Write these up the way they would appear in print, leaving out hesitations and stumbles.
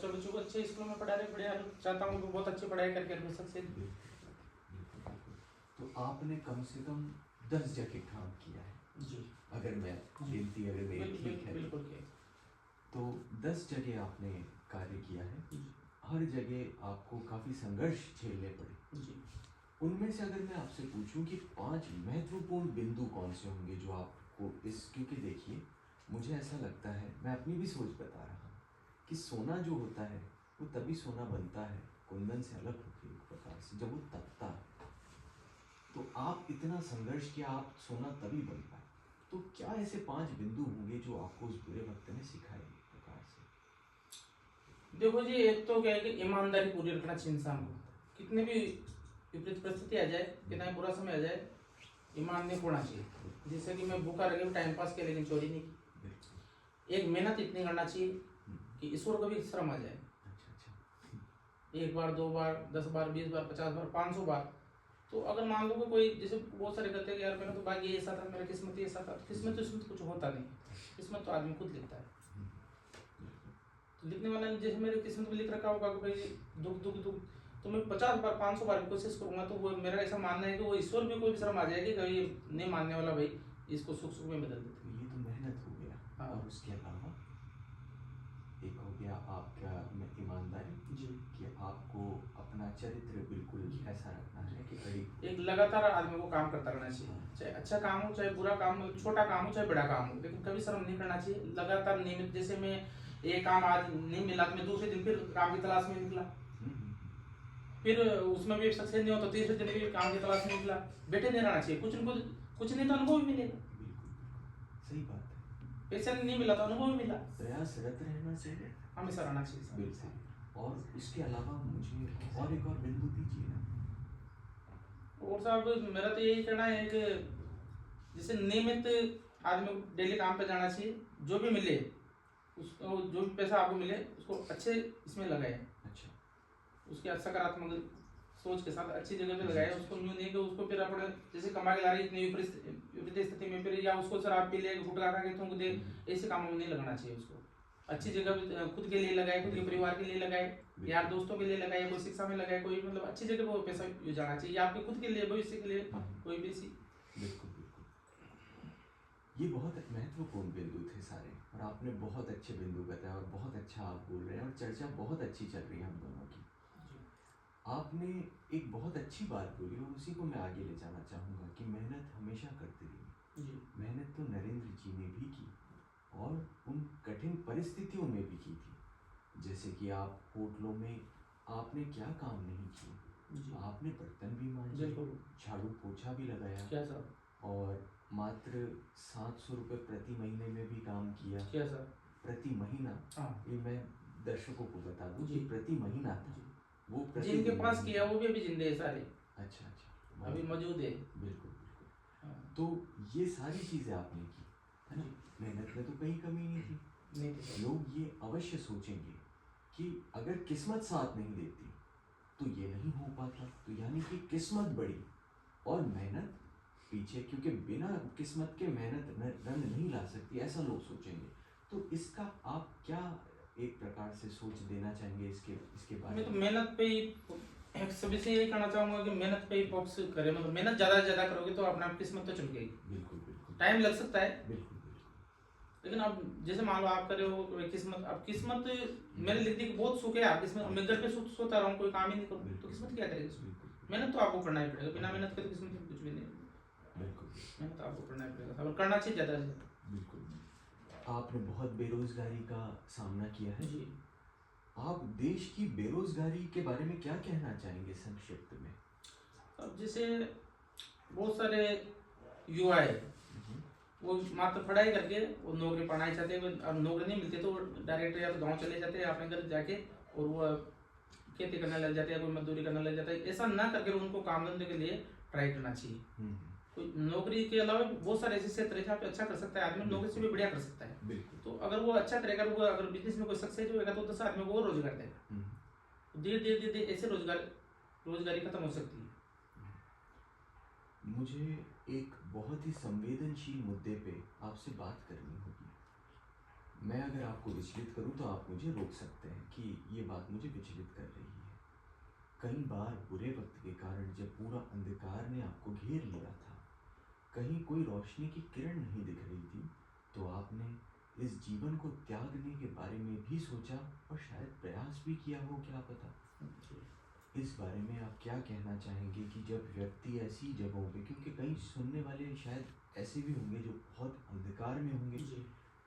बच्चों को अच्छे स्कूल में पढ़ा रहे, बढ़िया चाहता हूँ कि बहुत अच्छी पढ़ाई करके मैं सक्सेस। तो आपने कम से कम 10 जगह काम किया है जी, अगर मैं गिनती अगर मेरी ठीक है बिल्कुल किया। तो 10 जगह आपने कार्य किया है, जी, हर जगह आपको काफ़ी संघर्ष झेलने पड़े। जी, उनमें से अगर मैं आपसे पूछूं कि 5 महत्वपूर्ण बिंदु कौन से होंगे जो आपको क्योंकि देखिए मुझे ऐसा लगता है, मैं अपनी भी सोच बता रहा हूँ कि सोना जो होता है वो तभी सोना बनता है कुंदन से अलग होकर एक प्रकार से जब वो तपता है। तो आप इतना संघर्ष किया, आप सोना तभी बन पाए। तो क्या ऐसे 5 बिंदु होंगे जो आपको उस बुरे वक्त में सिखाए एक प्रकार से? देखो जी, एक तो क्या है कि ईमानदारी पूरी रखना चाहिए इंसान को। कितनी भी विपरीत परिस्थिति आ जाए, कितना भी बुरा समय आ जाए, ईमान नहीं खोना चाहिए। जैसे कि मैं भूखा रह गया टाइम पास किया लेकिन चोरी नहीं की। एक मेहनत इतनी करना चाहिए कि ईश्वर को भी शर्म आ जाए। एक बार, 2 बार, 10 बार, 20 बार, 50 बार, 500 बार। तो अगर मान लो कि कोई, जैसे बहुत सारे कहते हैं कि यार मेरा तो भाग्य ऐसा था, मेरा किस्मत ही ऐसा था। किस्मत तो इसमें कुछ होता नहीं, किस्मत तो आदमी खुद लिखता है। तो लिखने वाला ने जैसे मेरे किस्मत में लिख रखा होगा कि भाई दुख दुख दुख, तो मैं 50 बार 500 बार भी कोशिश करूंगा तो वो मेरा ऐसा मानना है कि वो ईश्वर भी कोई भी शर्म आ जाएगी कि ये नहीं मानने वाला भाई, इसको सुख सुख में बदल देते। ये तो मेहनत हो गया। हाँ। और उसके अलावा एक हो गया आपका ईमानदारी जी, कि आपको अपना चरित्र बिल्कुल ऐसा रखना है कि करीब एक लगातार आदमी को काम करता रहना चाहिए, चाहे अच्छा काम हो चाहे बुरा काम हो, छोटा काम हो चाहे बड़ा काम हो, लेकिन कभी शर्म नहीं करना चाहिए। लगातार नियमित, जैसे मैं ये काम आज नहीं मिला तो मैं दूसरे दिन फिर काम की तलाश में निकला, फिर उसमें भी सक्सेस नहीं हो तो तीसरे दिन भी काम की तलाश में निकला। बैठे नहीं रहना चाहिए, कुछ न कुछ नहीं तो अनुभव भी मिलेगा। सही बात है। पैसा नहीं मिला तो अनुभव मिला। प्रयासरत रहना चाहिए, हमेशा रहना चाहिए। बिल्कुल। और उसके अलावा मुझे और एक और बिंदु दीजिए ना। और साहब मेरा तो यही कहना है कि जैसे नियमित आदमी को डेली काम पे जाना चाहिए, जो भी मिले उसको, जो भी पैसा आपको मिले उसको अच्छे इसमें लगाए। अच्छा। उसके सकारात्मक सोच के साथ अच्छी जगह पे लगाए। उसको यूं नहीं कि उसको फिर अपने जैसे कमा के ला रही इतनी विपरीत स्थिति में फिर, या उसको शराब पी ले, गुटखा खा के थूक दे, ऐसे कामों में नहीं लगाना चाहिए उसको। अच्छी जगह पे खुद के लिए लगाए, खुद के परिवार के लिए लगाए, यार दोस्तों के लिए लगाए, कोई शिक्षा में लगाए, कोई मतलब अच्छी जगह पे वो पैसा जाना चाहिए आपके खुद के लिए, भविष्य के लिए, कोई भी सी। बिल्कुल बिल्कुल, ये बहुत महत्वपूर्ण बिंदु थे सारे, और आपने बहुत अच्छे बिंदु बताए और बहुत अच्छा आप बोल रहे हैं और चर्चा बहुत अच्छी चल रही है हम दोनों की। आपने एक बहुत अच्छी बात बोली और उसी को मैं आगे ले जाना चाहूँगा कि मेहनत हमेशा करते रहिए। मेहनत तो नरेंद्र जी ने भी की और उन कठिन परिस्थितियों में भी की थी। जैसे कि आप होटलों में आपने क्या काम नहीं किया, आपने बर्तन भी मांजे, झाड़ू पोछा भी लगाया, क्या सर? और मात्र 700 रुपये प्रति महीने में भी काम किया। क्या सर? प्रति महीना? हाँ। ये मैं दर्शकों को बता दूं कि प्रति महीना था वो। जिनके पास किया वो भी अभी जिंदे है सारे। अच्छा अच्छा, अभी मौजूद है। बिल्कुल बिल्कुल। तो ये सारी चीजें आपने की है ना, मेहनत में तो कहीं कमी नहीं थी। लोग ये अवश्य सोचेंगे कि अगर किस्मत साथ नहीं देती तो ये नहीं हो पाता, तो यानी कि किस्मत बड़ी और मेहनत पीछे, क्योंकि बिना किस्मत के मेहनत रंग नहीं ला सकती, ऐसा लोग सोचेंगे। तो इसका आप क्या एक प्रकार से सोच देना चाहेंगे इसके बारे में? मैं तो मेहनत पे ही सभी से यही कहना चाहूंगा कि मेहनत पे ही फोकस करें। मतलब मेहनत ज्यादा से ज्यादा करोगे तो अपने आप किस्मत तो चमकेगी। बिल्कुल बिल्कुल। टाइम लग सकता है, बिल्कुल बिल्कुल, लेकिन अब जैसे मान लो आप कर रहे हो किस्मत, अब किस्मत मेरे लिख दी बहुत सुख है, आप किस्मत मैं घर पे सोता रहा हूँ, कोई काम ही नहीं करूँ तो किस्मत क्या करेगी? मेहनत तो आपको करना ही पड़ेगा, बिना मेहनत के तो किस्मत कुछ भी नहीं। बिल्कुल, मेहनत आपको करना ही पड़ेगा और करना चाहिए ज्यादा से। बिल्कुल। आपने बहुत बेरोजगारी का सामना किया है जी। आप देश की बेरोजगारी के बारे में क्या कहना चाहेंगे संक्षिप्त में? अब जैसे बहुत सारे युवा है वो मात्र पढ़ाई करके वो नौकरी पाना ही चाहते हैं, अब नौकरी नहीं मिलती तो डायरेक्ट या तो गांव चले जाते हैं अपने घर जाके और वो खेती करने लग जाते हैं, कोई मजदूरी करने लग जाता है। ऐसा ना करके उनको काम धंधे के लिए ट्राई करना चाहिए। कोई नौकरी के अलावा बहुत सारे ऐसे क्षेत्र है जहाँ पे अच्छा कर सकता है आदमी, नौकरी से भी बढ़िया कर सकता है। तो अगर वो अच्छा करेगा, वो अगर बिजनेस में कोई सक्सेस होगा तो 10 आदमी को और रोजगार देगा। धीरे धीरे धीरे ऐसे रोजगारी खत्म हो सकती है। मुझे एक बहुत ही संवेदनशील मुद्दे पे आपसे बात करनी होगी। मैं अगर आपको विचलित करूं तो आप मुझे रोक सकते हैं कि ये बात मुझे विचलित कर रही है। कई बार बुरे वक्त के कारण जब पूरा अंधकार ने आपको घेर लिया था, कहीं कोई रोशनी की किरण नहीं दिख रही थी, तो आपने इस जीवन को त्यागने के बारे में भी सोचा और शायद प्रयास भी किया हो, क्या पता। इस बारे में आप क्या कहना चाहेंगे कि जब व्यक्ति ऐसी जगहों पे, क्योंकि कई सुनने वाले शायद ऐसे भी होंगे जो बहुत अंधकार में होंगे,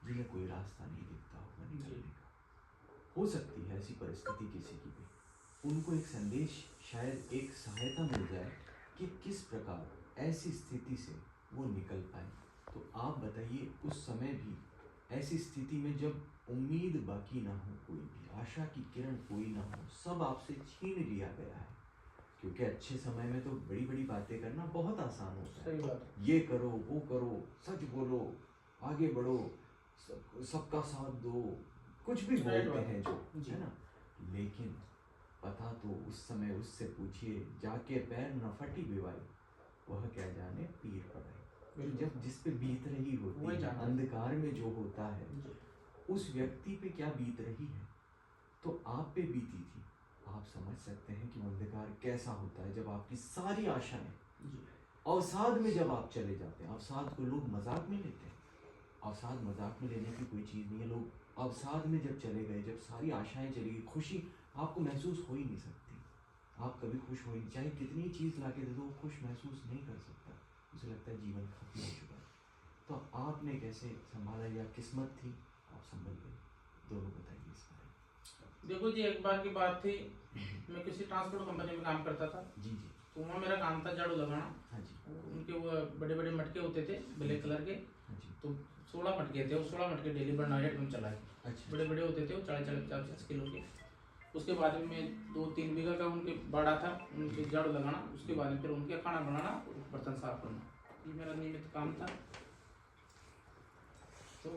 जिन्हें कोई रास्ता नहीं दिखता होगा निकलने का, हो सकती है ऐसी परिस्थिति किसी की भी, उनको एक संदेश, शायद एक सहायता मिल जाए कि किस प्रकार ऐसी स्थिति से वो निकल पाए। तो आप बताइए, उस समय भी ऐसी स्थिति में जब उम्मीद बाकी ना हो, कोई भी आशा की किरण कोई ना हो, सब आपसे छीन लिया गया है, क्योंकि अच्छे समय में तो बड़ी बड़ी बातें करना बहुत आसान होता है। सही बात। ये करो, वो करो, सच बोलो, आगे बढ़ो, सबका साथ दो, कुछ भी बोलते हैं जो, है ना। लेकिन पता तो उस समय उससे पूछिए, जाके पैर न फटी बिवाई, वह क्या जाने पीर पड़ाई। जब जिस पे बीत रही होती है, अंधकार में जो होता है, उस व्यक्ति पे क्या बीत रही है, तो आप पे बीती थी। आप समझ सकते हैं कि वो अंधकार कैसा होता है, जब आपकी सारी आशाएं अवसाद में जब आप चले जाते हैं। अवसाद को लोग मजाक में लेते हैं, अवसाद मजाक में लेने की कोई चीज़ नहीं है। लोग अवसाद में जब चले गए, जब सारी आशाएं चली गई, खुशी आपको महसूस हो ही नहीं सकती। आप कभी खुश हो ही नहीं, चाहे कितनी चीज़ ला के दे दो, खुश महसूस नहीं कर सकता। उसे लगता है जीवन खत्म हो चुका है। तो आपने कैसे संभाला, या किस्मत थी आप संभल गए? दोनों बताइए इस बारे में। देखो जी, एक बार की बात थी, मैं किसी ट्रांसपोर्ट कंपनी में काम करता था। जी जी। तो वहाँ मेरा काम था झाड़ू लगाना। हाँ जी। उनके वो बड़े बड़े मटके होते थे ब्लैक कलर के। हाँ जी। तो 16 मटके थे, वो 16 मटके डेली बनाए हम चलाए। अच्छा। बड़े बड़े होते थे वो, 40-50 किलो के। उसके बाद में 2-3 बीघा का उनके बाड़ा था, उनके झाड़ू लगाना। उसके बाद में फिर उनके खाना बनाना, बर्तन साफ करना, ये मेरा नियमित काम था। तो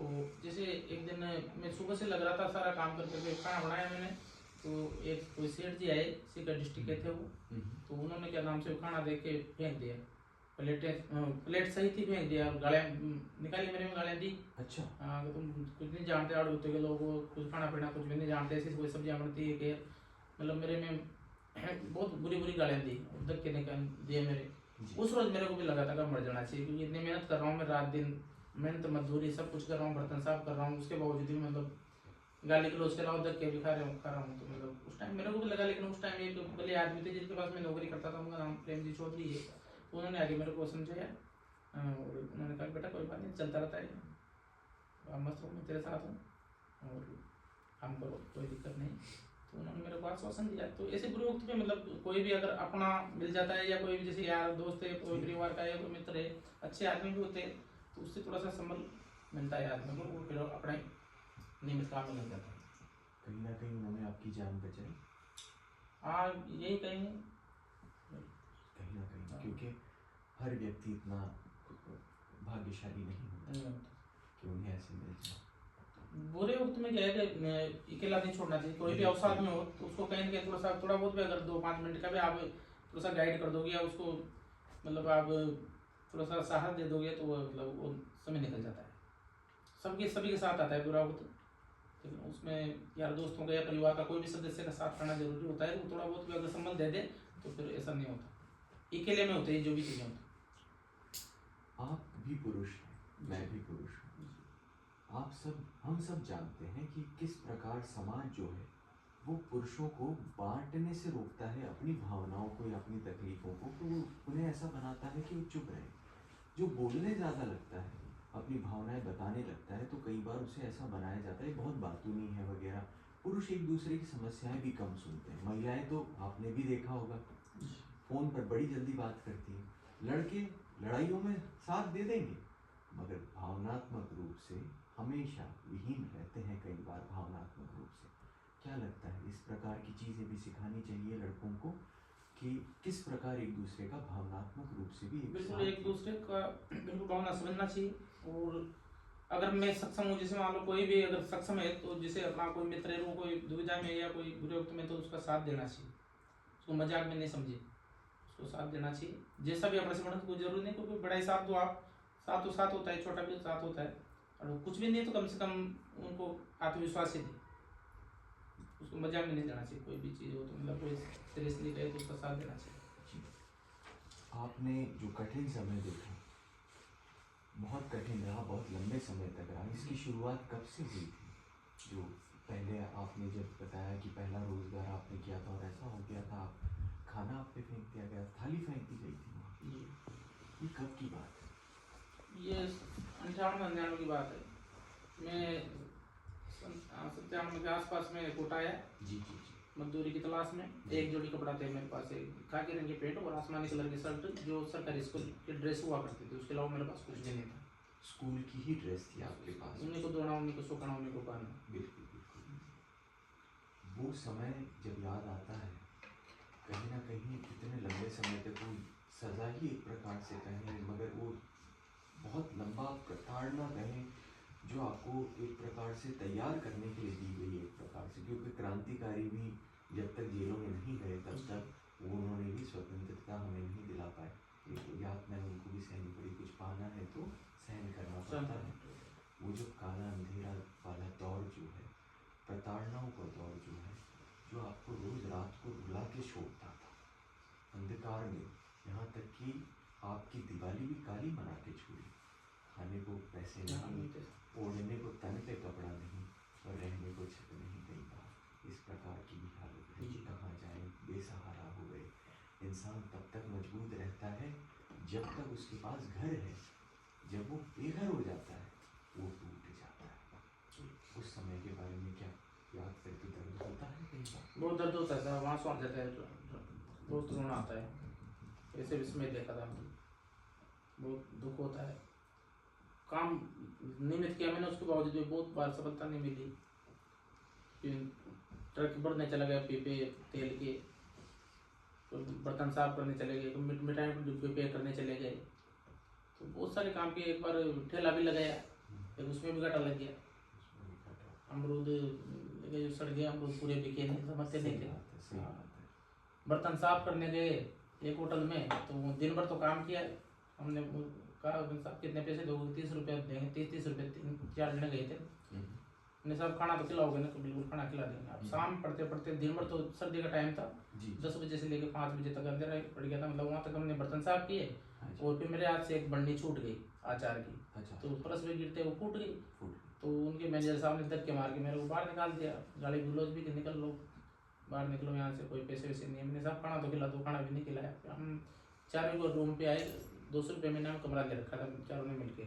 जैसे एक दिन मैं सुबह से लग रहा था सारा काम करके, खाना बनाया मैंने। तो एक कोई सेठ जी आए, सीकर डिस्ट्रिक्ट के थे वो। तो उन्होंने क्या नाम से वो खाना देख के फेंक दिया। प्लेट सही थी, फेंक दिया। और गालियाँ निकाली, मेरे में गालियाँ दी। अच्छा। हाँ, तुम कुछ नहीं जानते, आड़ होते के लोग, कुछ खाना पीना कुछ भी नहीं जानते, ऐसी कोई सब्जियाँ बनती है कि, मतलब मेरे में बहुत बुरी बुरी गालियाँ दी, धक के निकाल दिए मेरे। उस रोज मेरे को भी लगा था कि मर जाना चाहिए, क्योंकि इतनी मेहनत कर रहा हूँ मैं, रात दिन मेहनत मजदूरी सब कुछ कर रहा हूँ, बर्तन साफ कर रहा हूँ, उसके बावजूद भी मतलब गाली गलौज के अलावा धक के भी खा रहा हूँ। तो मतलब उस टाइम मेरे को भी लगा, लेकिन उस टाइम एक भले आदमी थे जिनके पास मैं नौकरी करता था, उनका नाम प्रेम जी चौधरी है। तो उन्होंने आगे मेरे को समझाया, और उन्होंने कहा बेटा कोई बात नहीं, चलता रहता है, आप मस्त हो, मैं तेरे साथ हूँ और काम करो, कोई दिक्कत नहीं। तो उन्होंने मेरे को आश्वासन दिया। तो ऐसे बुरे वक्त पे मतलब कोई भी अगर अपना मिल जाता है, या कोई भी जैसे यार दोस्त है, कोई परिवार का या कोई मित्र है, अच्छे आदमी भी होते हैं, तो उससे थोड़ा सा संबल मिलता है आदमी को, वो फिर अपने नियमित काम में लग जाता है। कहीं ना कहीं उन्होंने आपकी जान बचाई। हाँ, यही कहेंगे कहीं ना कहीं, क्योंकि हर व्यक्ति इतना भाग्यशाली नहीं होता कि उन्हें ऐसे मिल जाए। बुरे वक्त में क्या है कि अकेला नहीं छोड़ना चाहिए। कोई भी अवसाद में हो तो उसको कहीं ना कहीं थोड़ा बहुत भी, अगर 2-5 मिनट का भी आप थोड़ा सा गाइड कर दोगे, या उसको मतलब आप थोड़ा सा साहस दे दोगे, तो वो मतलब वो समय निकल जाता है। सभी के साथ आता है बुरा वक्त, लेकिन उसमें यार दोस्तों का या परिवार का कोई भी सदस्य का साथ करना जरूरी होता है। वो थोड़ा बहुत भी अगर संबल दे दे तो फिर ऐसा नहीं होता, अकेले में होते हैं जो भी चीज़ें होती। आप भी पुरुष हैं, मैं भी पुरुष हूँ, हम सब जानते हैं कि किस प्रकार समाज जो है वो पुरुषों को बांटने से रोकता है, अपनी भावनाओं को या अपनी तकलीफों को, तो वो उन्हें ऐसा बनाता है कि वो चुप रहे। जो बोलने ज़्यादा लगता है, अपनी भावनाएं बताने लगता है, तो कई बार उसे ऐसा बनाया जाता है बहुत बातूनी है वगैरह। पुरुष एक दूसरे की समस्याएं भी कम सुनते हैं। महिलाएं तो आपने भी देखा होगा, फ़ोन पर बड़ी जल्दी बात करती हैं। लड़के लड़ाइयों में साथ दे देंगे, मगर भावनात्मक रूप से हमेशा विहीन रहते हैं, कई बार भावनात्मक रूप से। क्या लगता है, इस प्रकार की चीज़ें भी सिखानी चाहिए लड़कों को, कि किस प्रकार एक दूसरे का भावनात्मक रूप से भी बिल्कुल एक दूसरे का बिल्कुल भावना समझना चाहिए। और अगर मैं सक्षम हूँ, जैसे मान लो कोई भी अगर सक्षम है, तो जैसे अपना कोई मित्र है, वो कोई दुविधा में या कोई बुरे वक्त में, तो उसका साथ देना चाहिए, उसको मजाक में नहीं समझे, उसको साथ देना चाहिए। जैसा भी अपने से बढ़ा, कोई जरूरी नहीं कोई बड़ा ही साथ दो आप, साथ तो साथ होता है, छोटा भी साथ होता है। और कुछ भी नहीं तो कम से कम उनको आत्मविश्वास ही दे, उसको मजाक में नहीं लेना चाहिए। कोई भी चीज़ हो तो मतलब कोई सीरियसली कहे तो उसका साथ देना चाहिए। आपने जो कठिन समय देखा, बहुत कठिन रहा, बहुत लंबे समय तक रहा, इसकी शुरुआत कब से हुई थी? जो पहले आपने जब बताया कि पहला रोजगार आपने किया था और ऐसा हो गया था, आप खाना आप पे फेंक दिया गया, थाली फेंक दी गई थी वहाँ, ये कब की बात है? ये 98-99 की बात है। मैं 97 के आसपास में कोटा आया जी जी जी। मजदूरी की तलाश में। एक जोड़ी कपड़ा थे मेरे पास, एक खाकी रंग की पैंट और आसमानी कलर की शर्ट जो सरकारी स्कूल की ड्रेस हुआ करती थी, उसके अलावा मेरे पास कुछ भी नहीं था। स्कूल की ही ड्रेस थी आपके पास? उन्हीं को धोना, उन्हीं को सुखाना, उन्हीं को पहनना। बिल्कुल बिल्कुल। वो समय जब याद आता है, कहीं ना कहीं इतने लंबे समय तक वो सज़ा ही एक प्रकार से कहें, मगर वो बहुत लंबा प्रताड़ना कहें जो आपको एक प्रकार से तैयार करने के लिए दी गई एक प्रकार से, क्योंकि क्रांतिकारी भी जब तक जेलों में नहीं गए तब तक वो उन्होंने भी स्वतंत्रता हमें नहीं दिला पाए। एक यातना उनको भी सहनी पड़ी, कुछ पाना है तो सहन करना पड़ता है। वो जो काला अंधेरा वाला दौर जो है, प्रताड़नाओं का दौर जो है, जो आपको रोज रात को रुला के छोड़ता था अंधकार में, यहाँ तक कि आपकी दिवाली भी काली मना के छोड़ी। खाने को पैसे नहीं, ओढ़ने को तन पे कपड़ा नहीं और रहने को छत नहीं कई बार। इस प्रकार की भी हालत है कि कहाँ जाए, बेसहारा हो गए। इंसान तब तक मजबूत रहता है जब तक उसके पास घर है, जब वो बेघर हो जाता है वो टूट जाता है। उस समय के बारे में क्या याद करके दर्द होता है? कई बार बहुत दर्द होता था, आंसू आ जाता है, बहुत रोना आता है। ऐसे भी समय देखा था, बहुत दुख होता है। काम नियमित किया मैंने, उसके बावजूद भी बहुत बार सफलता नहीं मिली। ट्रक बढ़ने चला गया, पीपे तेल के, तो बर्तन साफ करने चले गए, मिठाई के डिब्बे पैक करने चले गए, तो बहुत सारे काम किए। एक बार ठेला भी लगाया, फिर उसमें भी घाटा लग गया। अमरूद जो सड़ गया, अमरूद पूरे बिके नहीं, समझते नहीं थे। बर्तन साफ करने गए एक होटल में, तो दिन भर तो काम किया हमने, कहा साहब कितने पैसे दोगे? 30 रुपये देंगे। 30 रुपये 3-4 जने गए थे। मैंने साहब खाना तो खिलाओगे ना? तो बिल्कुल खाना खिला देंगे। अब शाम पढ़ते पढ़ते, दिन भर तो सर्दी का टाइम था, 10 बजे से लेकर 5 बजे तक अंधेरा पड़ गया था। मतलब वहाँ तक हमने बर्तन साफ किए और फिर मेरे हाथ से एक बन्नी छूट गई अचार की, तो परस में गिरते वो फूट गई। तो उनके मैनेजर साहब ने धक्के मार के मेरे को बाहर निकाल दिया, गाली गुलोज भी कि निकल लो, बाहर निकलो यहाँ से, कोई पैसे वैसे नहीं है। मैंने साहब खाना तो खिला दो, खाना भी नहीं खिलाया। हम चारों को रूम पे आए, 200 रुपये मैंने कमरा ले रखा था चारों ने मिलके।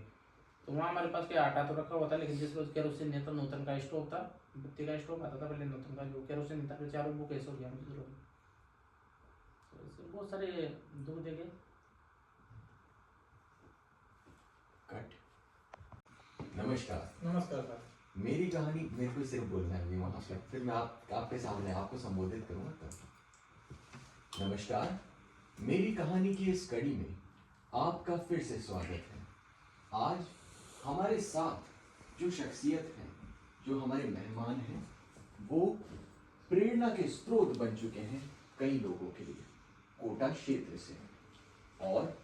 तो वहाँ हमारे पास क्या आटा तो रखा हुआ था, लेकिन जिस रोज केरोसिन नहीं था, नूतन का स्टोव था, बत्ती का स्टोव आता था पहले, नूतन का जो केरोसिन नहीं था, फिर चारों बुक ऐसे हो गया मुझे। तो बहुत सारे दुख देखे। नमस्कार। नमस्कार सर। मेरी कहानी, मेरे को सिर्फ बोलना है वहाँ पे, फिर मैं आपके सामने आपको संबोधित करूँगा तब। नमस्कार, मेरी कहानी की इस कड़ी में आपका फिर से स्वागत है। आज हमारे साथ जो शख्सियत है, जो हमारे मेहमान हैं, वो प्रेरणा के स्रोत बन चुके हैं कई लोगों के लिए, कोटा क्षेत्र से। और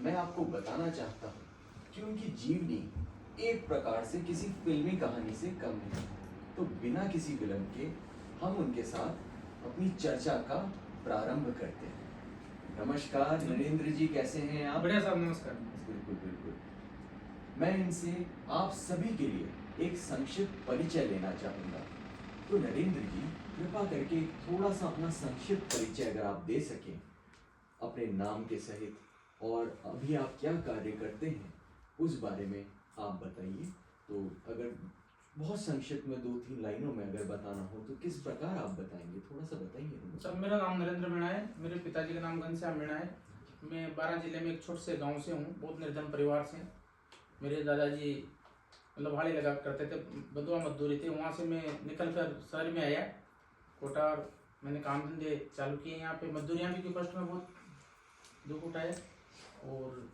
मैं आपको बताना चाहता हूँ कि उनकी जीवनी एक प्रकार से किसी फिल्मी कहानी से कम नहीं। तो बिना किसी विलंब के हम उनके साथ अपनी चर्चा का प्रारंभ करते हैं। नमस्कार नरेंद्र जी, कैसे हैं आप? बढ़िया साहब, नमस्कार। बिल्कुल बिल्कुल। मैं इनसे आप सभी के लिए एक संक्षिप्त परिचय लेना चाहूँगा। तो नरेंद्र जी, कृपा करके थोड़ा सा अपना संक्षिप्त परिचय अगर आप दे सकें अपने नाम के सहित, और अभी आप क्या कार्य करते हैं उस बारे में आप बताइए। तो अगर बहुत संक्षिप्त में 2-3 लाइनों में अगर बताना हो तो किस प्रकार आप बताएंगे, थोड़ा सा बताइए। सर, मेरा नाम नरेंद्र मीणा है, मेरे पिताजी का नाम घनश्याम मीणा है। मैं 12 जिले में एक छोटे से गांव से हूँ, बहुत निर्धन परिवार से। मेरे दादाजी मतलब भाड़ी लगा करते थे, बंधुआ मजदूरी थी, वहाँ से मैं निकल कर शहर में आया कोटा, और मैंने काम धंधे चालू किए यहाँ पे। मजदूरियाँ भी के कष्ट में बहुत दुख उठाए, और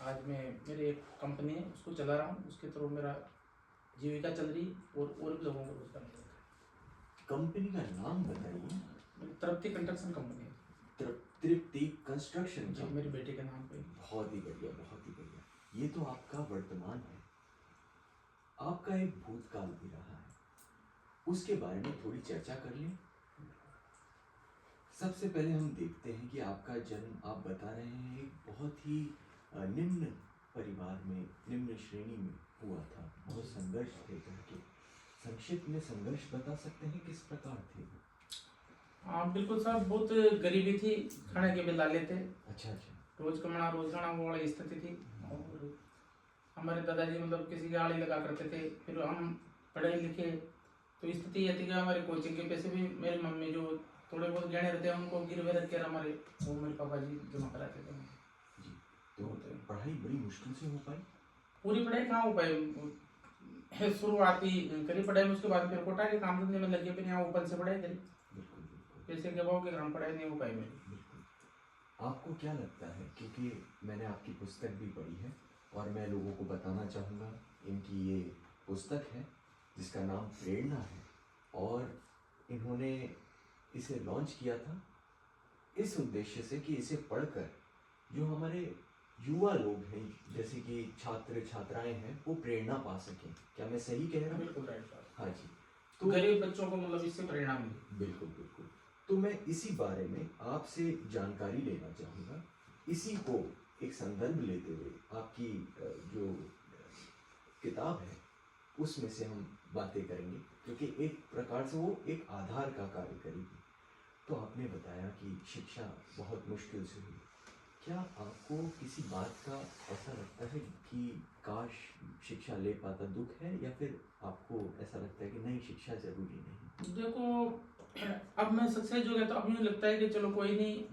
आज मैं मेरी एक कंपनी है उसको चला रहा हूँ, उसके थ्रू मेरा जीविका चल रही, और भी लोगों को रोजगार मिल रहा है। कंपनी का नाम बताइए। तृप्ति कंस्ट्रक्शन कंपनी है। तृप्ति कंस्ट्रक्शन जी, मेरी बेटी के नाम पे। बहुत ही बढ़िया, बहुत ही बढ़िया। ये तो आपका वर्तमान है। आपका एक भूतकाल भी रहा है, उसके बारे में थोड़ी चर्चा कर लें। सबसे पहले हम देखते हैं कि आपका जन्म, आप बता रहे हैं, एक बहुत ही निम्न परिवार में, निम्न श्रेणी में हुआ था। बहुत संघर्ष थे घर के। संक्षिप्त में संघर्ष बता सकते हैं किस प्रकार थे? हाँ बिल्कुल साहब, बहुत गरीबी थी, खाने के बिल डाले थे, अच्छा अच्छा। रोज कमाना रोज खाना, वो वाली स्थिति थी। और हमारे दादाजी मतलब किसी की आड़ी लगा करते थे। फिर हम पढ़े लिखे तो स्थिति ये थी कि हमारे कोचिंग के पैसे भी मेरी मम्मी जो थोड़े बहुत गहने रहते हैं उनको गिरवे रख कर हमारे वो मेरे पापा जी जमा कराते थे। जी, तो पढ़ाई बड़ी मुश्किल से हो पाई? पूरी पढ़ाई कहाँ हो पाई, शुरुआती करी पढ़ाई में, उसके बाद फिर कोटा के काम धंधे में लगे, फिर यहाँ ओपन से पढ़ाई करी। बिल्कुल बिल्कुल। पैसे के अभाव के कारण पढ़ाई नहीं हो पाई मेरी। बिल्कुल। आपको क्या लगता है, क्योंकि मैंने आपकी पुस्तक भी पढ़ी है और मैं लोगों को बताना चाहूँगा, इनकी ये पुस्तक है जिसका नाम प्रेरणा है, और इन्होंने इसे लॉन्च किया था इस उद्देश्य से कि इसे पढ़कर जो हमारे युवा लोग हैं, जैसे कि छात्र छात्राएं हैं, वो प्रेरणा पा सकें। क्या मैं सही कह रहा हूँ? बिल्कुल राइट साहब। हाँ जी। तो गरीब बच्चों को मतलब इससे प्रेरणा मिली। बिल्कुल बिल्कुल। तो मैं इसी बारे में आपसे जानकारी लेना चाहूँगा, इसी को एक संदर्भ लेते हुए आपकी जो किताब है उसमें से हम बातें करेंगे, क्योंकि एक प्रकार से वो एक आधार का कार्य करेगी। तो आपने बताया कि शिक्षा बहुत मुश्किल से हुई। क्या आपको किसी बात का ऐसा लगता है कि काश शिक्षा ले पाता, दुख है, या फिर आपको ऐसा लगता है कि नहीं, शिक्षा जरूरी नहीं? देखो अब मैं सक्सेस हो गया तो अब मुझे लगता है कि चलो कोई नहीं,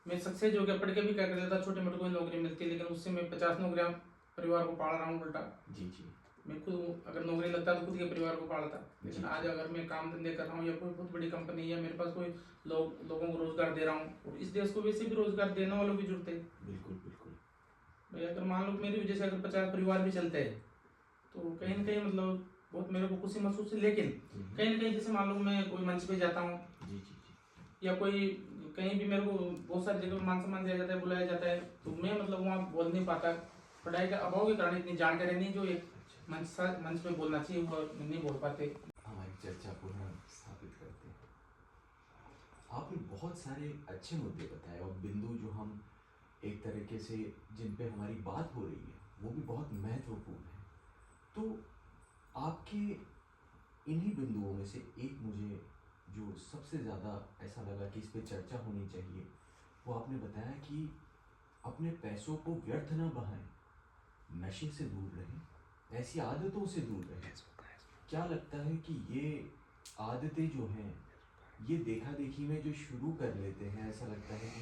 मैं सक्सेस हो गया, पढ़ के भी क्या कर लेता, छोटे मोटे कोई नौकरी मिलती, लेकिन उससे मैं 50 नौकरियां परिवार को पाल रहा हूँ उल्टा। जी जी। मैं खुद अगर नौकरी लगता तो खुद के परिवार को पालता, लेकिन जी। आज अगर मैं काम धंधे कर रहा हूँ या कोई बहुत बड़ी कंपनी या मेरे पास कोई लोगों को रोजगार दे रहा हूँ, और इस देश को वैसे भी रोजगार देने वालों की जरूरत है। बिल्कुल बिल्कुल। भाई अगर मान लो मेरी वजह से अगर 50 परिवार भी चलते हैं तो कहीं ना कहीं मतलब बहुत मेरे को खुशी महसूस है। लेकिन कहीं ना कहीं जैसे मान लो मैं कोई मंच पे जाता हूँ, जी जी जी। या कोई कहीं भी मेरे को बहुत सारी जगह मान सम्मान दिया जाता है, बुलाया जाता है, तो मैं मतलब वहाँ बोल नहीं पाता, पढ़ाई का अभाव के कारण, इतनी जानकारी नहीं जो एक मंच पे बोलना चाहिए वो नहीं बोल पाते। हमारी चर्चा पुनः स्थापित करते हैं। आपने बहुत सारे अच्छे मुद्दे बताए, और बिंदु जो हम एक तरीके से जिन पे हमारी बात हो रही है वो भी बहुत महत्वपूर्ण है। तो आपके इन्हीं बिंदुओं में से एक मुझे जो सबसे ज़्यादा ऐसा लगा कि इस पे चर्चा होनी चाहिए, वो आपने बताया कि अपने पैसों को व्यर्थ न बहाएं, नशे से दूर रहें, ऐसी आदतों से दूर रहें। क्या लगता है कि ये आदतें जो हैं, ये देखा देखी में जो शुरू कर लेते हैं, ऐसा लगता है कि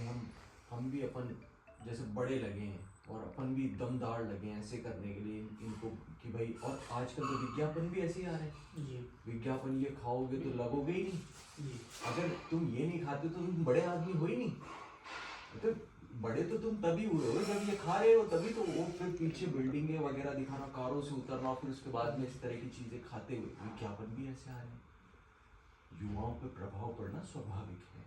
हम भी अपन जैसे बड़े लगे हैं और अपन भी दमदार लगे हैं ऐसे करने के लिए इनको, कि भाई, और आजकल तो विज्ञापन भी ऐसे ही आ रहे हैं जी विज्ञापन, ये खाओगे तो लगोगे ही नहीं। जी। अगर तुम ये नहीं खाते तो तुम बड़े आदमी हो ही नहीं। तो बड़े तो तुम तभी हुए हो जब ये खा रहे हो, तभी तो वो फिर पीछे बिल्डिंगें वगैरह दिखाना, कारों से उतरना, फिर उसके बाद में इस तरह की चीजें खाते हुए विज्ञापन भी ऐसे आ रहे हैं। युवाओं पर प्रभाव पड़ना स्वाभाविक है।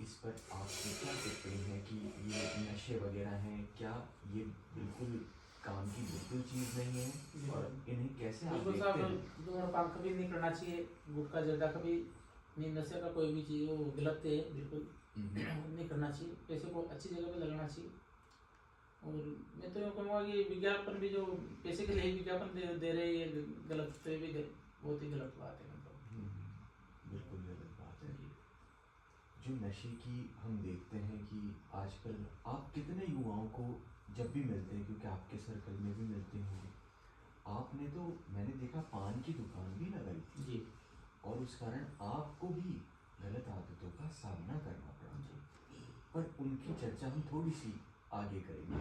इस पर आपकी क्या टिप्पणी है कि ये नशे वगैरह हैं, क्या ये बिल्कुल काम की बिल्कुल चीज़ नहीं है, और इन्हें कैसे आप बिल्कुल देखते साहब, हैं? धूम्रपान कभी नहीं करना चाहिए, गुटखा जर्दा कभी नहीं, नशे का कोई भी चीज़ वो गलत है, बिल्कुल नहीं करना चाहिए, पैसे को अच्छी जगह पे लगाना चाहिए। और मैं तो ये कहूँगा कि विज्ञापन भी जो पैसे के लिए ही विज्ञापन दे रहे हैं, ये गलत, तो ये भी बहुत ही गलत बात है मतलब। बिल्कुल गलत बात है। जो नशे की हम देखते हैं कि आजकल आप कितने युवाओं को जब भी मिलते हैं, क्योंकि आपके सर्कल में भी मिलते होंगे, आपने तो, मैंने देखा, पान की दुकान भी लगाई थी जी, और उस कारण आपको भी गलत आदतों का सामना करना पड़ा। पर उनकी चर्चा हम थोड़ी सी आगे करेंगे।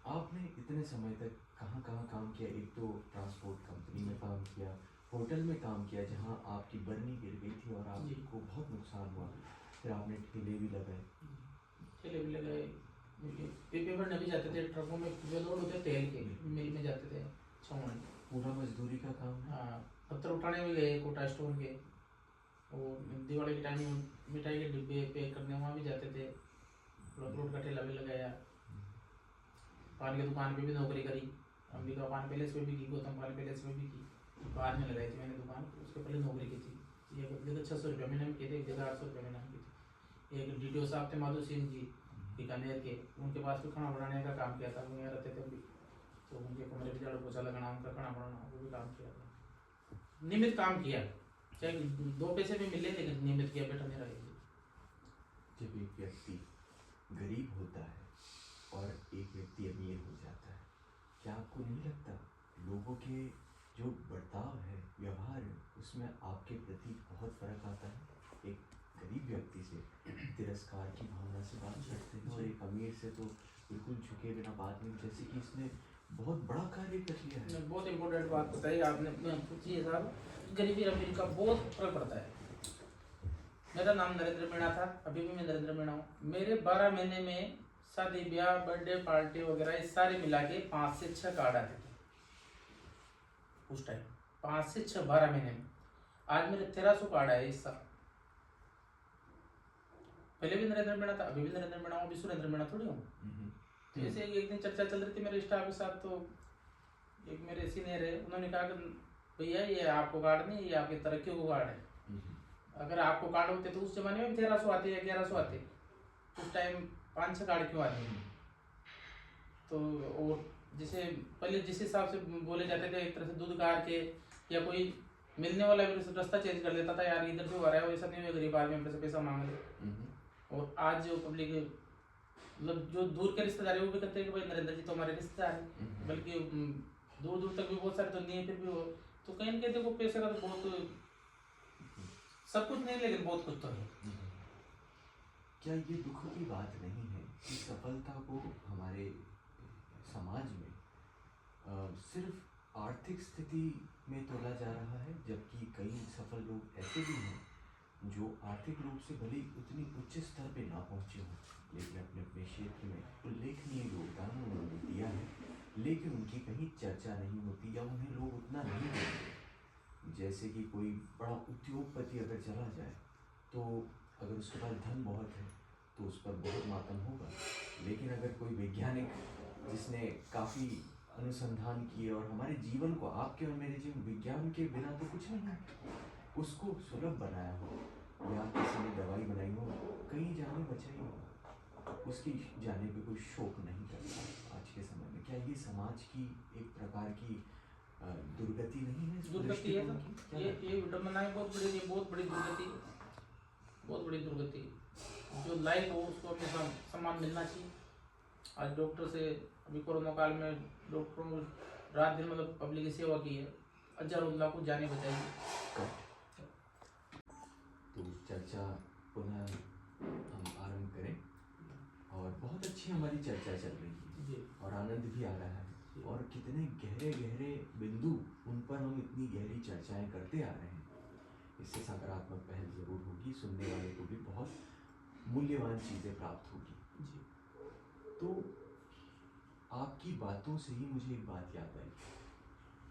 आपने इतने समय तक कहाँ कहाँ काम किया? एक तो ट्रांसपोर्ट कंपनी में काम किया, होटल में काम किया जहाँ आपकी बर्नी गिर गई थी और आपको बहुत नुकसान हुआ, फिर आपने ठेले भी लगाए। ठेले भी लगाए, पेपर भी जाते थे, ट्रकों में जो लोड होते तेल के, मिल में जाते थे छावन। पूरा मजदूरी का काम है। हाँ, पत्थर उठाने में गए कोटा स्टोर के, और दिवाली के टाइम में मिठाई के डिब्बे पैक करने वहाँ भी जाते थे, फ्रूट का ठेला भी लगाया, पान की दुकान पे भी नौकरी करी। अंबिका पान पैलेस में भी की, गौतम पान पैलेस में भी की। बाद में लगाई थी मैंने दुकान, उसके पहले नौकरी की थी। एक जगह 600 रुपये महीने में की थी, एक जगह 800 रुपये महीने में की थी। एक DTO साहब थे माधु सिंह जी बीकानेर के, उनके पास भी खाना बनाने का काम किया था, वो यहाँ रहते थे अभी, तो उनके कमरे में झाड़ू पोछा लगाना, उनका खाना बनाना, वो भी काम किया था। नियमित काम किया, चाहे 2 पैसे भी मिले, लेकिन नियमित किया, बेटा नहीं रहा। जब एक व्यक्ति गरीब होता है और एक व्यक्ति अमीर हो जाता है, क्या आपको नहीं लगता लोगों के जो बर्ताव है, व्यवहार है, उसमें आपके प्रति बहुत फर्क आता है? एक गरीब व्यक्ति से तिरस्कार की भावना से बात करते हैं और एक अमीर से तो बिल्कुल झुके बिना बात नहीं, जैसे कि इसने बहुत बड़ा कार्य कर लिया है। बहुत इम्पोर्टेंट बात बताई आपने, पूछी है साहब, गरीबी अमीर का बहुत फर्क पड़ता है। मेरा नाम नरेंद्र मीणा था, अभी भी मैं नरेंद्र मीणा हूँ। मेरे 12 महीने में शादी ब्याह बर्थडे पार्टी वगैरह ये सारे मिला के 5 से 6 कार्ड आते थे उस टाइम, 5 से 6 12 महीने में। आज मेरे 1300 कार्ड आए इस साल। पहले भी नरेंद्र मीणा था, अभी भी नरेंद्र मीणा हूँ, अभी सुरेंद्र मीणा थोड़ी हूँ। तो ऐसे एक दिन चर्चा चल रही थी मेरे स्टाफ के साथ, तो एक मेरे सीनियर है, उन्होंने कहा कि भैया ये आपको कार्ड नहीं, ये आपकी तरक्की को कार्ड है। अगर आपको कार्ड होते तो उस जमाने में 1300 आते या 1100 आते, उस टाइम 5-6 कार्ड क्यों आते? तो और जैसे पहले जिस हिसाब से बोले जाते थे, एक तरह से दूध कार के, या कोई मिलने वाला भी रास्ता चेंज कर देता था, यार इधर से आ रहा है, वैसा नहीं हुआ, गरीब आदमी हमसे पैसा मांग ले। और आज जो पब्लिक मतलब जो दूर के रिश्तेदार है वो भी कहते हैं कि भाई नरेंद्र जी तो हमारे रिश्तेदार है, बल्कि दूर दूर तक भी बहुत सारे तो नहीं है, फिर भी वो तो कहीं ना कहीं देखो पैसे का तो बहुत, सब कुछ नहीं लेकिन बहुत कुछ तो है। क्या ये दुख की बात नहीं है कि सफलता को हमारे समाज में सिर्फ आर्थिक स्थिति में तोला जा रहा है, जबकि कई सफल लोग ऐसे भी हैं जो आर्थिक रूप से भले उतनी उच्च स्तर पे ना पहुंचे हों, लेकिन अपने अपने क्षेत्र में उल्लेखनीय योगदान उन्होंने दिया है, लेकिन उनकी कहीं चर्चा नहीं होती या उन्हें लोग उतना नहीं देखते। जैसे कि कोई बड़ा उद्योगपति अगर चला जाए तो अगर उसके पास धन बहुत है तो उस पर बहुत मातम होगा, लेकिन अगर कोई वैज्ञानिक जिसने काफ़ी अनुसंधान किए और हमारे जीवन को, आपके और मेरे जीवन, विज्ञान के बिना तो कुछ नहीं है, उसको सुलभ बनाया हो या किसी ने दवाई बनाई हो, कहीं जाने बचाई हो, उसकी जाने पे कोई शोक नहीं करता आज के समय में। क्या ये समाज की एक प्रकार की दुर्गति नहीं है? दुर्गति है सर, ये विडम्बना है, बहुत बड़ी, ये बहुत बड़ी दुर्गति, बहुत बड़ी दुर्गति। जो लाइफ हो उसको हमेशा सम्मान मिलना चाहिए। आज डॉक्टर से, अभी कोरोना काल में डॉक्टरों ने रात दिन मतलब पब्लिक की सेवा की है, हजारों लाखों जाने बचाई। तो चर्चा पुनः हम आरंभ करें, और बहुत अच्छी हमारी चर्चा चल रही है और आनंद भी आ रहा है, और कितने गहरे गहरे बिंदु, उन पर हम इतनी गहरी चर्चाएं करते आ रहे हैं। इससे सकारात्मक पहल जरूर होगी, सुनने वाले को भी बहुत मूल्यवान चीज़ें प्राप्त होगी। तो आपकी बातों से ही मुझे एक बात याद आई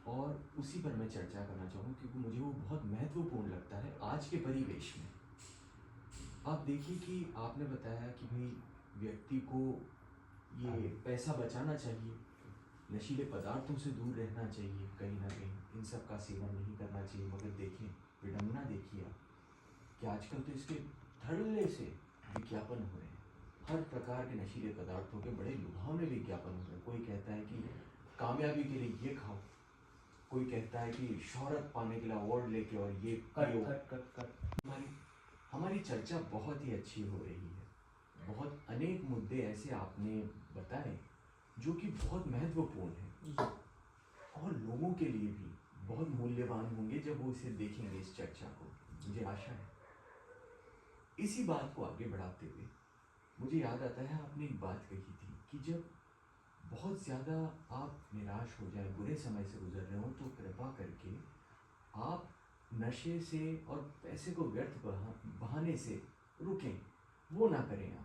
और उसी पर मैं चर्चा करना चाहूँगा, क्योंकि मुझे वो बहुत महत्वपूर्ण लगता है आज के परिवेश में। आप देखिए कि आपने बताया कि भाई व्यक्ति को ये पैसा बचाना चाहिए, नशीले पदार्थों से दूर रहना चाहिए, कहीं ना कहीं इन सब का सेवन नहीं करना चाहिए। मगर देखें, विडम्बना देखिए आप कि आजकल तो इसके धड़ल्ले से विज्ञापन हो रहे हैं, हर प्रकार के नशीले पदार्थों के बड़े लुभावने विज्ञापन हो रहे हैं। कोई कहता है कि कामयाबी के लिए ये खाओ, कोई कहता है कि शोहरत पाने के लिए अवार्ड लेके और ये पियो। हमारी चर्चा बहुत ही अच्छी हो रही है, बहुत अनेक मुद्दे ऐसे आपने बताए जो कि बहुत महत्वपूर्ण है और लोगों के लिए भी बहुत मूल्यवान होंगे जब वो इसे देखेंगे, इस चर्चा को, मुझे आशा है। इसी बात को आगे बढ़ाते हुए मुझे याद आता है, आपने एक बात कही थी कि जब बहुत ज़्यादा आप निराश हो जाए, बुरे समय से गुजर रहे हो, तो कृपा करके आप नशे से और पैसे को व्यर्थ बहाने से रुकें, वो ना करें आप।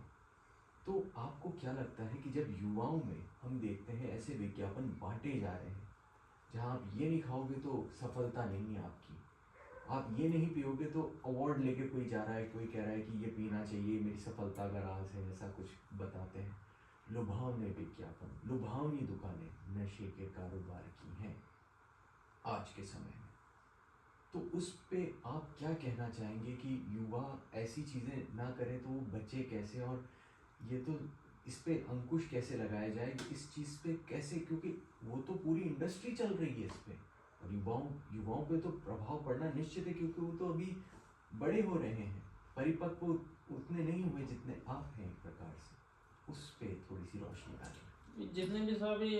तो आपको क्या लगता है कि जब युवाओं में हम देखते हैं ऐसे विज्ञापन बांटे जा रहे हैं, जहां आप ये नहीं खाओगे तो सफलता नहीं है आपकी, आप ये नहीं पियोगे तो अवार्ड लेके कोई जा रहा है, कोई कह रहा है कि ये पीना चाहिए, मेरी सफलता का राज है, ऐसा कुछ बताते हैं, लुभावने विज्ञापन, लुभावनी दुकानें नशे के कारोबार की हैं आज के समय में। तो उस पे आप क्या कहना चाहेंगे कि युवा ऐसी चीज़ें ना करें तो वो बचे कैसे, और ये तो इस पे अंकुश कैसे लगाया जाए कि इस चीज़ पे कैसे, क्योंकि वो तो पूरी इंडस्ट्री चल रही है इस पे, और युवाओं पे तो प्रभाव पड़ना निश्चित है, क्योंकि वो तो अभी बड़े हो रहे हैं, परिपक्व उतने नहीं हुए जितने आप हैं एक प्रकार से। उस पे थोड़ी सी रोशनी डालें। जितने भी सब ये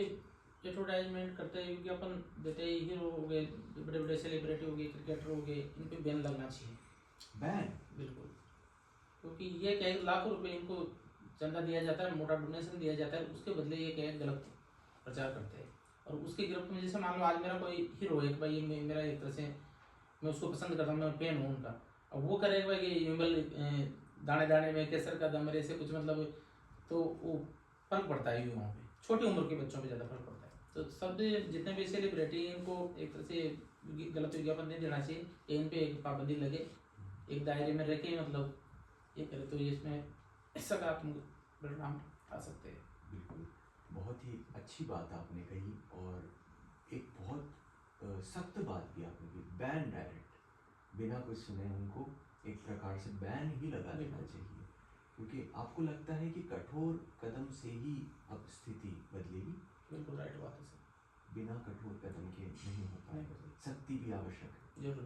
एडवर्टाइजमेंट करते हैं, क्योंकि अपन देते हैं हीरो हो गए, बड़े बड़े सेलिब्रिटी हो गए, क्रिकेटर हो गए, इन पे बैन लगना चाहिए। बैन? बिल्कुल, क्योंकि ये क्या है, लाखों रुपए इनको चंदा दिया जाता है, मोटा डोनेशन दिया जाता है, उसके बदले ये क्या है, गलत प्रचार करते हैं। और उसके गिरफ्त में जैसे मान लो आज मेरा कोई हीरो है, भाई मेरा एक तरह से मैं उसको पसंद करता हूँ, मैं फैन हूँ उनका, अब वो करेगा भाई कि युगल दाने दाने में केसर का दम, ऐसे कुछ मतलब, तो वो फर्क पड़ता है युवाओं पे, छोटी उम्र के बच्चों पे ज़्यादा फर्क पड़ता है। तो सब जितने भी सेलिब्रिटी इनको एक तरह से गलत विज्ञापन नहीं देना चाहिए, इन पे एक पाबंदी लगे, एक दायरे में रह के मतलब ये करे, तो इसमें सकारात्मक परिणाम आ सकते हैं। बिल्कुल, बहुत ही अच्छी बात आपने कही, और एक बहुत सख्त बात भी आपने की, बैन डायरेक्ट बिना कुछ सुने उनको एक प्रकार से बैन ही लगा देना चाहिए, क्योंकि आपको लगता है कि कठोर कदम से ही अब स्थिति बदलेगी। बिल्कुल राइट बात है सर, बिना कठोर कदम के नहीं हो पाएगा, सख्ती भी आवश्यक है। जरूर।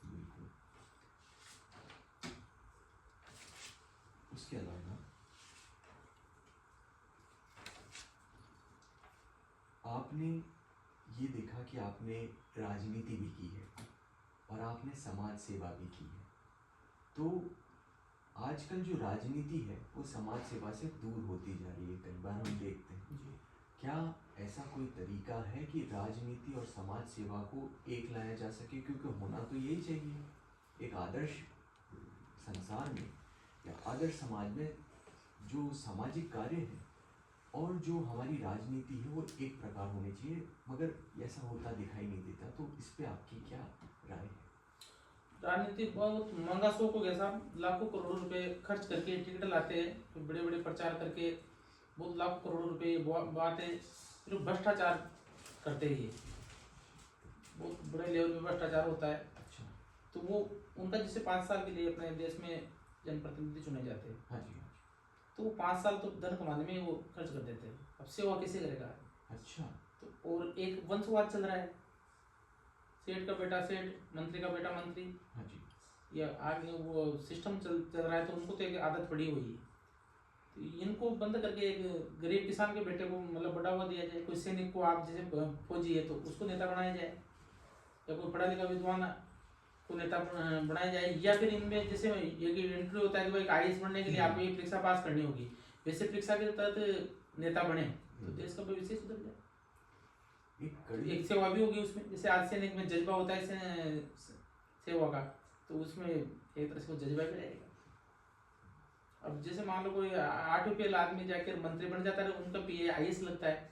बिल्कुल। उसके अलावा आपने ये देखा कि आपने राजनीति भी की है और आपने समाज सेवा भी की है, तो आजकल जो राजनीति है वो समाज सेवा से दूर होती जा रही है, कई बार हम देखते हैं। जी। क्या ऐसा कोई तरीका है कि राजनीति और समाज सेवा को एक लाया जा सके, क्योंकि होना तो यही चाहिए एक आदर्श संसार में या आदर्श समाज में, जो सामाजिक कार्य है और जो हमारी राजनीति है वो एक प्रकार होनी चाहिए, मगर ऐसा होता दिखाई नहीं देता। तो इस पे आपकी क्या राय है? राजनीति बहुत महंगा शौक हो गया साहब, लाखों करोड़ों रुपए खर्च करके टिकट लाते हैं, फिर बड़े बड़े प्रचार करके बहुत लाखों करोड़ों रुपए बातें, फिर भ्रष्टाचार करते ही, बहुत बड़े लेवल पे भ्रष्टाचार होता है। अच्छा। तो वो उनका जैसे 5 साल के लिए अपने देश में जनप्रतिनिधि चुने जाते हैं, हाँ जी, हाँ जी। तो वो 5 साल तो धन कमाने में वो खर्च कर देते हैं, अब सेवा कैसे करेगा? अच्छा। तो और एक वंशवाद चल रहा है, सेठ का बेटा सेठ, मंत्री का बेटा मंत्री, हाँ जी। या आगे वो सिस्टम चल रहा है, तो उनको तो एक आदत पड़ी हुई है। तो इनको बंद करके एक गरीब किसान के बेटे को मतलब बढ़ावा दिया जाए, कोई सैनिक को आप जैसे फौजी है तो उसको नेता बनाया जाए, या कोई पढ़ा लिखा विद्वान को नेता बनाया जाए, या फिर इनमें जैसे एक इंटरव्यू होता है कि भाई आईएएस बनने के लिए आपको ये परीक्षा पास करनी होगी, वैसे परीक्षा के तहत नेता बने तो देश का भविष्य सुधर जाए। एक सेवा भी होगी उसमें, जैसे आज सैनिक में जज्बा होता है सेवा का, तो उसमें एक तरह से वो जज्बा भी रहेगा। अब जैसे मान लो कोई 8 रुपये आदमी जाकर मंत्री बन जाता है, उनका पीए आईएएस लगता है,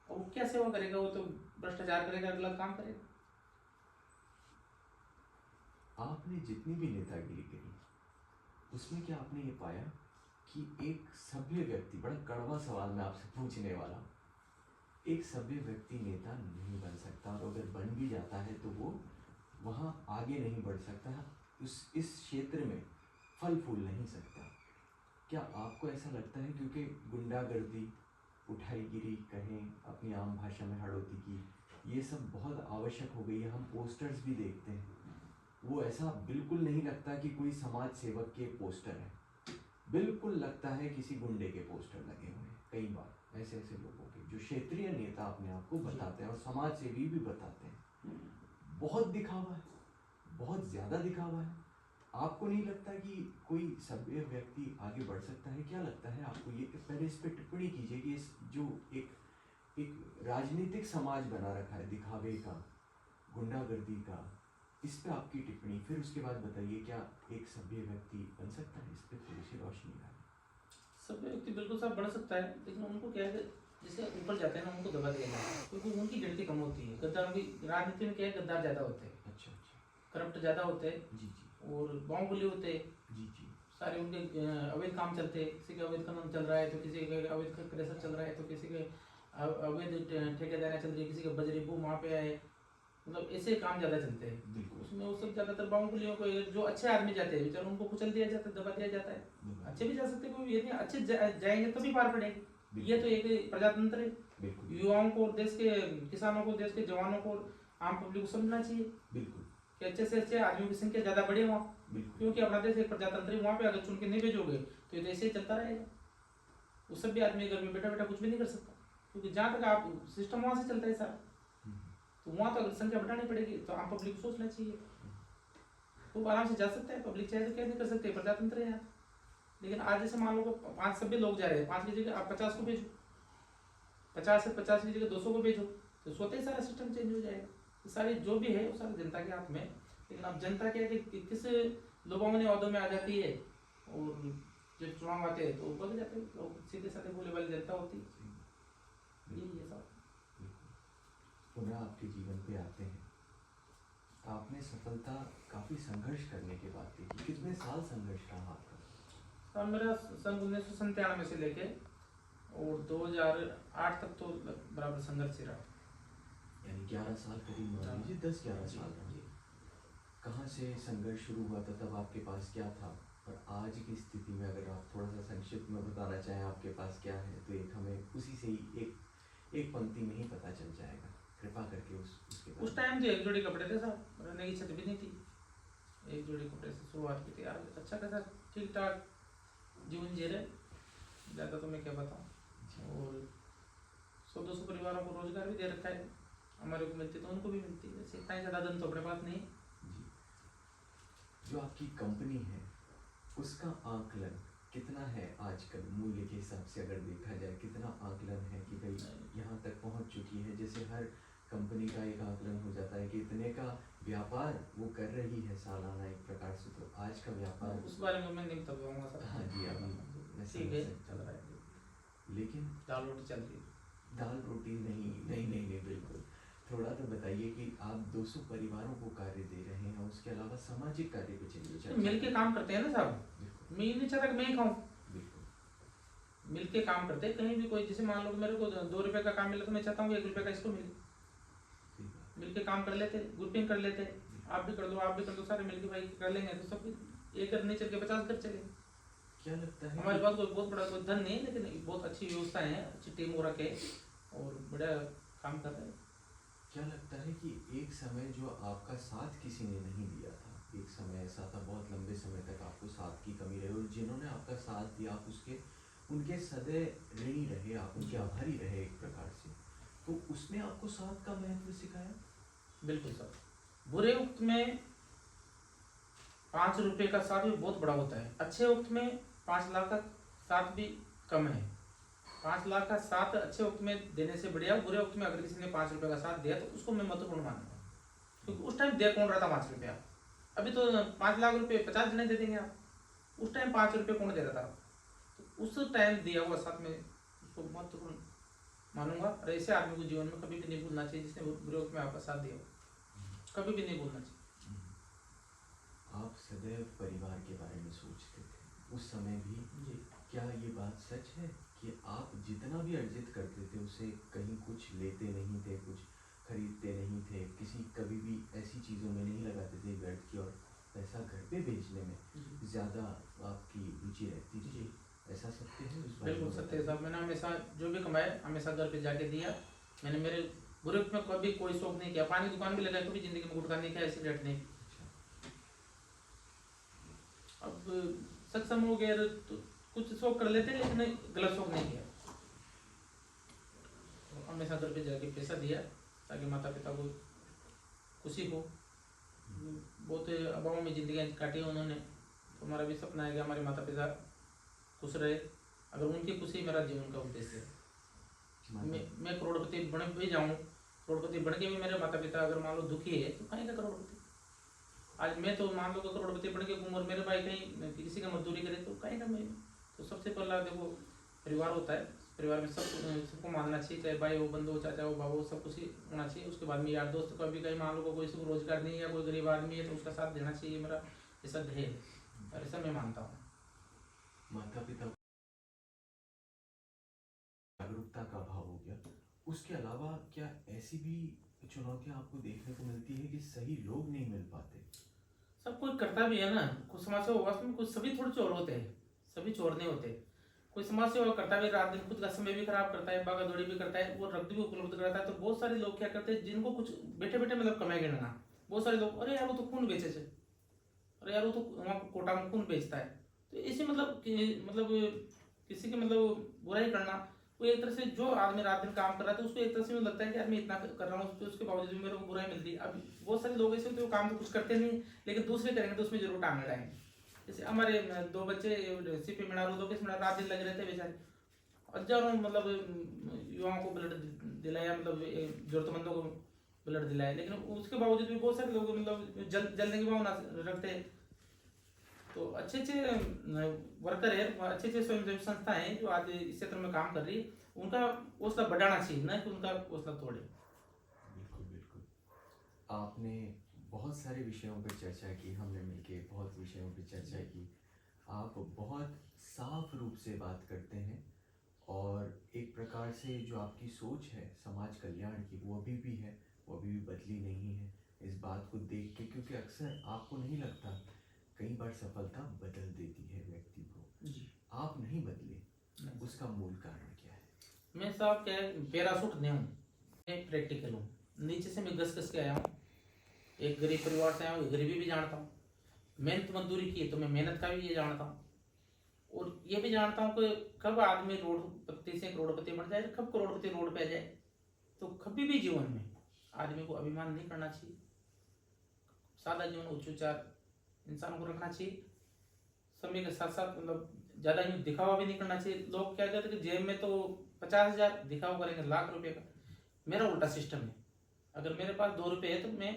और वो क्या सेवा करेगा? वो तो भ्रष्टाचार करेगा, गलत काम करेगा। आपने जितनी भी नेतागिरी करी उसमें क्या आपने ये पाया कि एक सभ्य व्यक्ति, बड़ा कड़वा सवाल मैं आपसे पूछने वाला, एक सभ्य व्यक्ति नेता नहीं बन सकता, और अगर बन भी जाता है तो वो वहाँ आगे नहीं बढ़ सकता, इस क्षेत्र में फल फूल नहीं सकता। क्या आपको ऐसा लगता है? क्योंकि गुंडागर्दी, उठाईगिरी कहें, अपनी आम भाषा में हड़ौती की, ये सब बहुत आवश्यक हो गई है। हम पोस्टर्स भी देखते हैं, वो ऐसा बिल्कुल नहीं लगता कि कोई समाज सेवक के पोस्टर है, बिल्कुल लगता है किसी गुंडे के पोस्टर लगे हुए हैं। कई बार ऐसे ऐसे लोगों के जो क्षेत्रीय नेता अपने आप को बताते हैं और समाज सेवी भी बताते हैं, बहुत दिखावा है, बहुत ज़्यादा दिखावा है। आपको नहीं लगता कि कोई सभ्य व्यक्ति आगे बढ़ सकता है? क्या लगता है आपको? ये पहले इस पर टिप्पणी कीजिए कि इस जो एक राजनीतिक समाज बना रखा है दिखावे का, गुंडागर्दी का, इस पे आपकी टिप्पणी, फिर उसके बाद बताइए क्या एक सभ्य व्यक्ति बन सकता है? इस पे थोड़ी सी रोशनी डालें। सभ्य व्यक्ति बिल्कुल सब बन सकता है, लेकिन उनको क्या है, जैसे ऊपर जाते हैं ना उनको दबा दिया जाता है, क्योंकि उनकी गिनती कम होती है। गद्दारों की राजनीति में क्या है, गद्दार ज़्यादा होते हैं, अच्छा अच्छा। करप्ट ज़्यादा होते हैं, जी जी। और बाहुबली होते हैं, जी जी। सारे उनके अवैध काम चलते हैं, किसी का अवैध कानून चल रहा है तो किसी का अवैध प्रेशर चल रहा है तो किसी के अवैध ठेकेदारियाँ चल रही है, किसी का बजरी बू वहाँ पे आए, मतलब ऐसे काम ज़्यादा चलते हैं। बिल्कुल उसमें वो सब ज़्यादातर बाहुबलियों को जो अच्छे आदमी जाते हैं बेचारे उनको कुचल दिया जाता है, दबा दिया जाता है। बिल्कुल अच्छे भी जा सकते हैं, कोई ये नहीं, अच्छे जाएंगे तभी पार पड़ेंगे। ये तो एक प्रजातंत्र है। बिल्कुल युवाओं को, देश के किसानों को, देश के जवानों को, आम पब्लिक को समझना चाहिए बिल्कुल कि अच्छे से अच्छे आदमियों की संख्या ज़्यादा बढ़े वहाँ, बिल्कुल क्योंकि अपना देश एक प्रजातंत्र है। वहाँ पे अगर चुन के नहीं भेजोगे तो ये तो ऐसे ही चलता रहेगा। वो सब भी आदमी घर में बैठा बैठा कुछ भी नहीं कर सकता, क्योंकि जहाँ तक आप सिस्टम वहाँ से चलता है सारा। तो वहाँ तो अगर संख्या बढ़ानी पड़ेगी तो आम पब्लिक को सोचना चाहिए। वो आराम से जा सकता है, पब्लिक चाहे तो क्या नहीं कर सकते, प्रजातंत्र है यहाँ। लेकिन आज जैसे मान लो को 5 सभी लोग जा रहे हैं, 5 की जगह आप 50 को भेजो, 50 से 50 की जगह 200 को भेजो, तो सोते ही सारा सिस्टम चेंज हो जाएगा। तो सारी जो भी है वो सारी जनता के हाथ में। लेकिन अब जनता क्या है कि किस लोगों ने वादों में आ जाती है, और जब चुनाव आते हैं तो बदल जाते हैं लोग, सीधे साधे बोले वाली जनता होती है। यही है सब। पुनः आपके जीवन पे आते हैं। आपने सफलता काफी संघर्ष करने के बाद देखी, कितने साल संघर्ष रहा आपका? और मेरा सन 1997 से लेके और 2008 तक तो बराबर संघर्ष ही रहा। यानी 11 साल करीब मान लीजिए, 10-11 साल रहा। कहाँ से संघर्ष शुरू हुआ था, तब आपके पास क्या था, और आज की स्थिति में अगर आप थोड़ा सा संक्षिप्त में बताना चाहें आपके पास क्या है, तो एक हमें उसी से ही एक पंक्ति में ही पता चल जाएगा, कृपा करके उसके उस टाइम तो एक जोड़ी कपड़े थे साहब, रहने की छत भी नहीं थी। एक जोड़ी कपड़े से शुरुआत की थी। आज अच्छा खासा ठीक ठाक जीवन जी रहे, ज़्यादा तो मैं क्या बताऊँ। और 100-200 परिवारों को रोजगार भी दे रखा है, हमारे को मिलती तो उनको भी मिलती है। वैसे इतना ही ज़्यादा धन तो अपने पास नहीं। जी, जो आपकी कंपनी है उसका आकलन कितना है आजकल मूल्य के हिसाब से, अगर देखा जाए कितना आकलन है कि भाई यहाँ तक पहुँच चुकी है? जैसे हर कंपनी का एक आकलन हो जाता है कि इतने का व्यापार वो कर रही है सालाना एक प्रकार से, तो आज का व्यापार उस बारे में मैं नहीं बता पाऊंगा सर। हाँ जी, अभी मैं ठीक समझ है, सकता चल रहा हूँ। है, लेकिन दाल रोटी चल रही है। दाल रोटी नहीं नहीं नहीं नहीं बिल्कुल। थोड़ा तो बताइए कि आप 200 परिवारों को कार्य दे रहे हैं, उसके अलावा सामाजिक कार्य पे चलिए चर्चा मिल के काम करते हैं ना साहब। बिल्कुल मैं ये नहीं चाहता कि मैं ही खाऊं, बिल्कुल मिल के काम करते हैं। कहीं भी कोई, जैसे मान लो कि मेरे को 2 रुपए का काम मिला तो मैं चाहता हूँ 1 रुपए का इसको मिले। सही बात। मिल के काम कर लेते, ग्रुपिंग कर लेते, आप भी कर दो, आप भी कर दो, सारे मिलके भाई कर लेंगे तो सब एक घर नहीं चल के 50 घर चले। क्या लगता है हमारे पास कोई बहुत बड़ा कोई धन नहीं है, लेकिन बहुत अच्छी व्यवस्थाएं हैं, अच्छी टीम हो रखे और बड़ा काम कर रहे हैं। क्या लगता है कि एक समय जो आपका साथ किसी ने नहीं दिया था, एक समय ऐसा था बहुत लंबे समय तक आपको साथ की कमी रही, और जिन्होंने आपका साथ दिया आप उसके उनके सदैव ऋणी रहे, आप उनके आभारी रहे एक प्रकार से, तो उसने आपको साथ का महत्व सिखाया? बिल्कुल सर। बुरे वक्त में 5 रुपए का साथ भी बहुत बड़ा होता है, अच्छे वक्त में 5 लाख का साथ भी कम है। 5 लाख का साथ अच्छे वक्त में देने से बढ़िया, बुरे वक्त में अगर किसी ने 5 रुपए का साथ दिया तो उसको मैं महत्वपूर्ण मानूंगा, क्योंकि उस टाइम दे कौन रहा था 5 रुपया। अभी तो 5 लाख रुपए 50 जने दे देंगे आप, उस टाइम 5 रुपए कौन दे रहा था? तो उस टाइम दिया हुआ साथ में उसको महत्वपूर्ण मानूंगा। और ऐसे आदमी को जीवन में कभी भी नहीं भूलना चाहिए जिसने बुरे वक्त में आपका साथ दिया, कभी भी नहीं भूलना चाहिए। आप सदैव परिवार के बारे में सोचते थे उस समय भी जी। क्या ये बात सच है कि आप जितना भी अर्जित करते थे उसे कहीं कुछ लेते नहीं थे, कुछ खरीदते नहीं थे, किसी कभी भी ऐसी चीज़ों में नहीं लगाते थे व्यर्थ की, और पैसा घर पे भेजने में ज़्यादा आपकी रुचि रहती थी? जी ऐसा सत्य है? उस बारे बिल्कुल में सत्य है साहब। मैंने हमेशा जो भी कमाया हमेशा घर पे जाके दिया। मैंने मेरे बुरे वक्त में कभी कोई शौक नहीं किया, पानी की दुकान भी लगाई, कभी जिंदगी में गुटखा नहीं किया, सिगरेट नहीं। अब सक्षम हो गए तो कुछ शौक कर लेते, लेकिन गलत शौक नहीं किया। तो हमेशा घर पे जाके पैसा दिया ताकि माता पिता को खुशी हो। बहुत अभाव में जिंदगी काटी उन्होंने, तो हमारा भी सपना है कि हमारे माता पिता खुश रहे। अगर उनकी खुशी मेरा जीवन का उद्देश्य है। मैं करोड़पति बन भी जाऊँ, करोड़पति बन के भी मेरे माता पिता अगर मान लो दुखी है तो कहीं का करोड़पति। आज मैं तो मान लो करोड़पति बन के घूम और मेरे भाई कहीं किसी का मजदूरी करे तो कहीं ना मैं। तो सबसे पहला देखो परिवार होता है, परिवार में सबको मानना चाहिए, चाहे भाई हो, बंधु हो, चाचा हो, बाबू हो, सब कुछ होना चाहिए। उसके बाद में यार दोस्त का भी कहीं मान लो कोई रोजगार नहीं है, कोई गरीब आदमी है तो उसका साथ देना चाहिए, मेरा ऐसा ध्येय है और ऐसा मैं मानता हूँ। माता पिता जागरूकता का अभाव हो गया, उसके अलावा क्या ऐसी भी चुनौतियां आपको देखने को मिलती है कि सही लोग नहीं मिल पाते? सब कोई करता भी है ना, कुछ समाज सेवा होगा उसमें, कुछ सभी थोड़े चोर होते हैं, सभी चोर नहीं होते। कोई समाज सेवा करता भी, रात दिन खुद का समय भी खराब करता है, भागा दौड़ी भी करता है, वो रक्त भी उपलब्ध कराता है। तो बहुत सारे लोग क्या करते हैं, जिनको कुछ बैठे बैठे मतलब कमाई गिनना, बहुत सारे लोग, अरे यार वो तो खून बेचे थे, अरे यार वो तो वहाँ कोटा में खून बेचता है। तो इसे मतलब मतलब किसी की मतलब बुराई करना, वो एक तरह से जो आदमी रात दिन काम कर रहा था उसको एक तरह से लगता है कि यार मैं इतना कर रहा हूँ, उसके बावजूद भी मेरे को बुराई मिलती है। अब बहुत सारे लोग ऐसे होते हैं, वो काम तो कुछ करते नहीं, लेकिन दूसरे करेंगे तो उसमें जरूर टांग अड़ाएंगे। जैसे हमारे दो बच्चे सीपी मिनार, दो किस मिनार रात दिन लगे रहते हैं बेचारे, हजारों मतलब युवाओं को ब्लड दिलाया, मतलब जरूरतमंदों को ब्लड दिलाया, लेकिन उसके बावजूद भी बहुत सारे लोग मतलब जलने की भावना रखते हैं। तो अच्छे अच्छे वर्कर है, अच्छे अच्छे स्वयंसेवी संस्था है जो आज इस क्षेत्र में काम कर रही है, उनका हौसला बढ़ाना चाहिए, ना कि उनका हौसला तोड़े। बिल्कुल बिल्कुल। आपने बहुत सारे विषयों पर चर्चा की, हमने मिलके बहुत विषयों पर चर्चा की। आप बहुत साफ रूप से बात करते हैं और एक प्रकार से जो आपकी सोच है समाज कल्याण की वो अभी भी है, वो अभी भी बदली नहीं है। इस बात को देख के, क्योंकि अक्सर आपको नहीं लगता, कई बार सफलता बदल देती है व्यक्ति को, जी आप नहीं बदले, नहीं। उसका मूल कारण क्या है? मैं साहब क्या है, पैराशूट नहीं हूँ, मैं प्रैक्टिकल हूँ। नीचे से मैं घस घस के आया हूँ, एक गरीब परिवार से आया हूँ, गरीबी भी जानता हूँ, मेहनत मजदूरी की है तो मैं मेहनत का भी ये जानता हूँ। और ये भी जानता हूँ कि कब आदमी रोडपति से करोड़पति बन जाए, कब करोड़पति रोड पे आ जाए। तो कभी भी जीवन में आदमी को अभिमान नहीं करना चाहिए, सादा जीवन उच्च विचार इंसान को रखना चाहिए। समय के साथ साथ मतलब ज्यादा यूं दिखावा भी नहीं करना चाहिए। लोग क्या कहते हैं कि जेब में तो 50,000 दिखावा करेंगे लाख रुपए का, मेरा उल्टा सिस्टम है। अगर मेरे पास 2 रुपए है तो मैं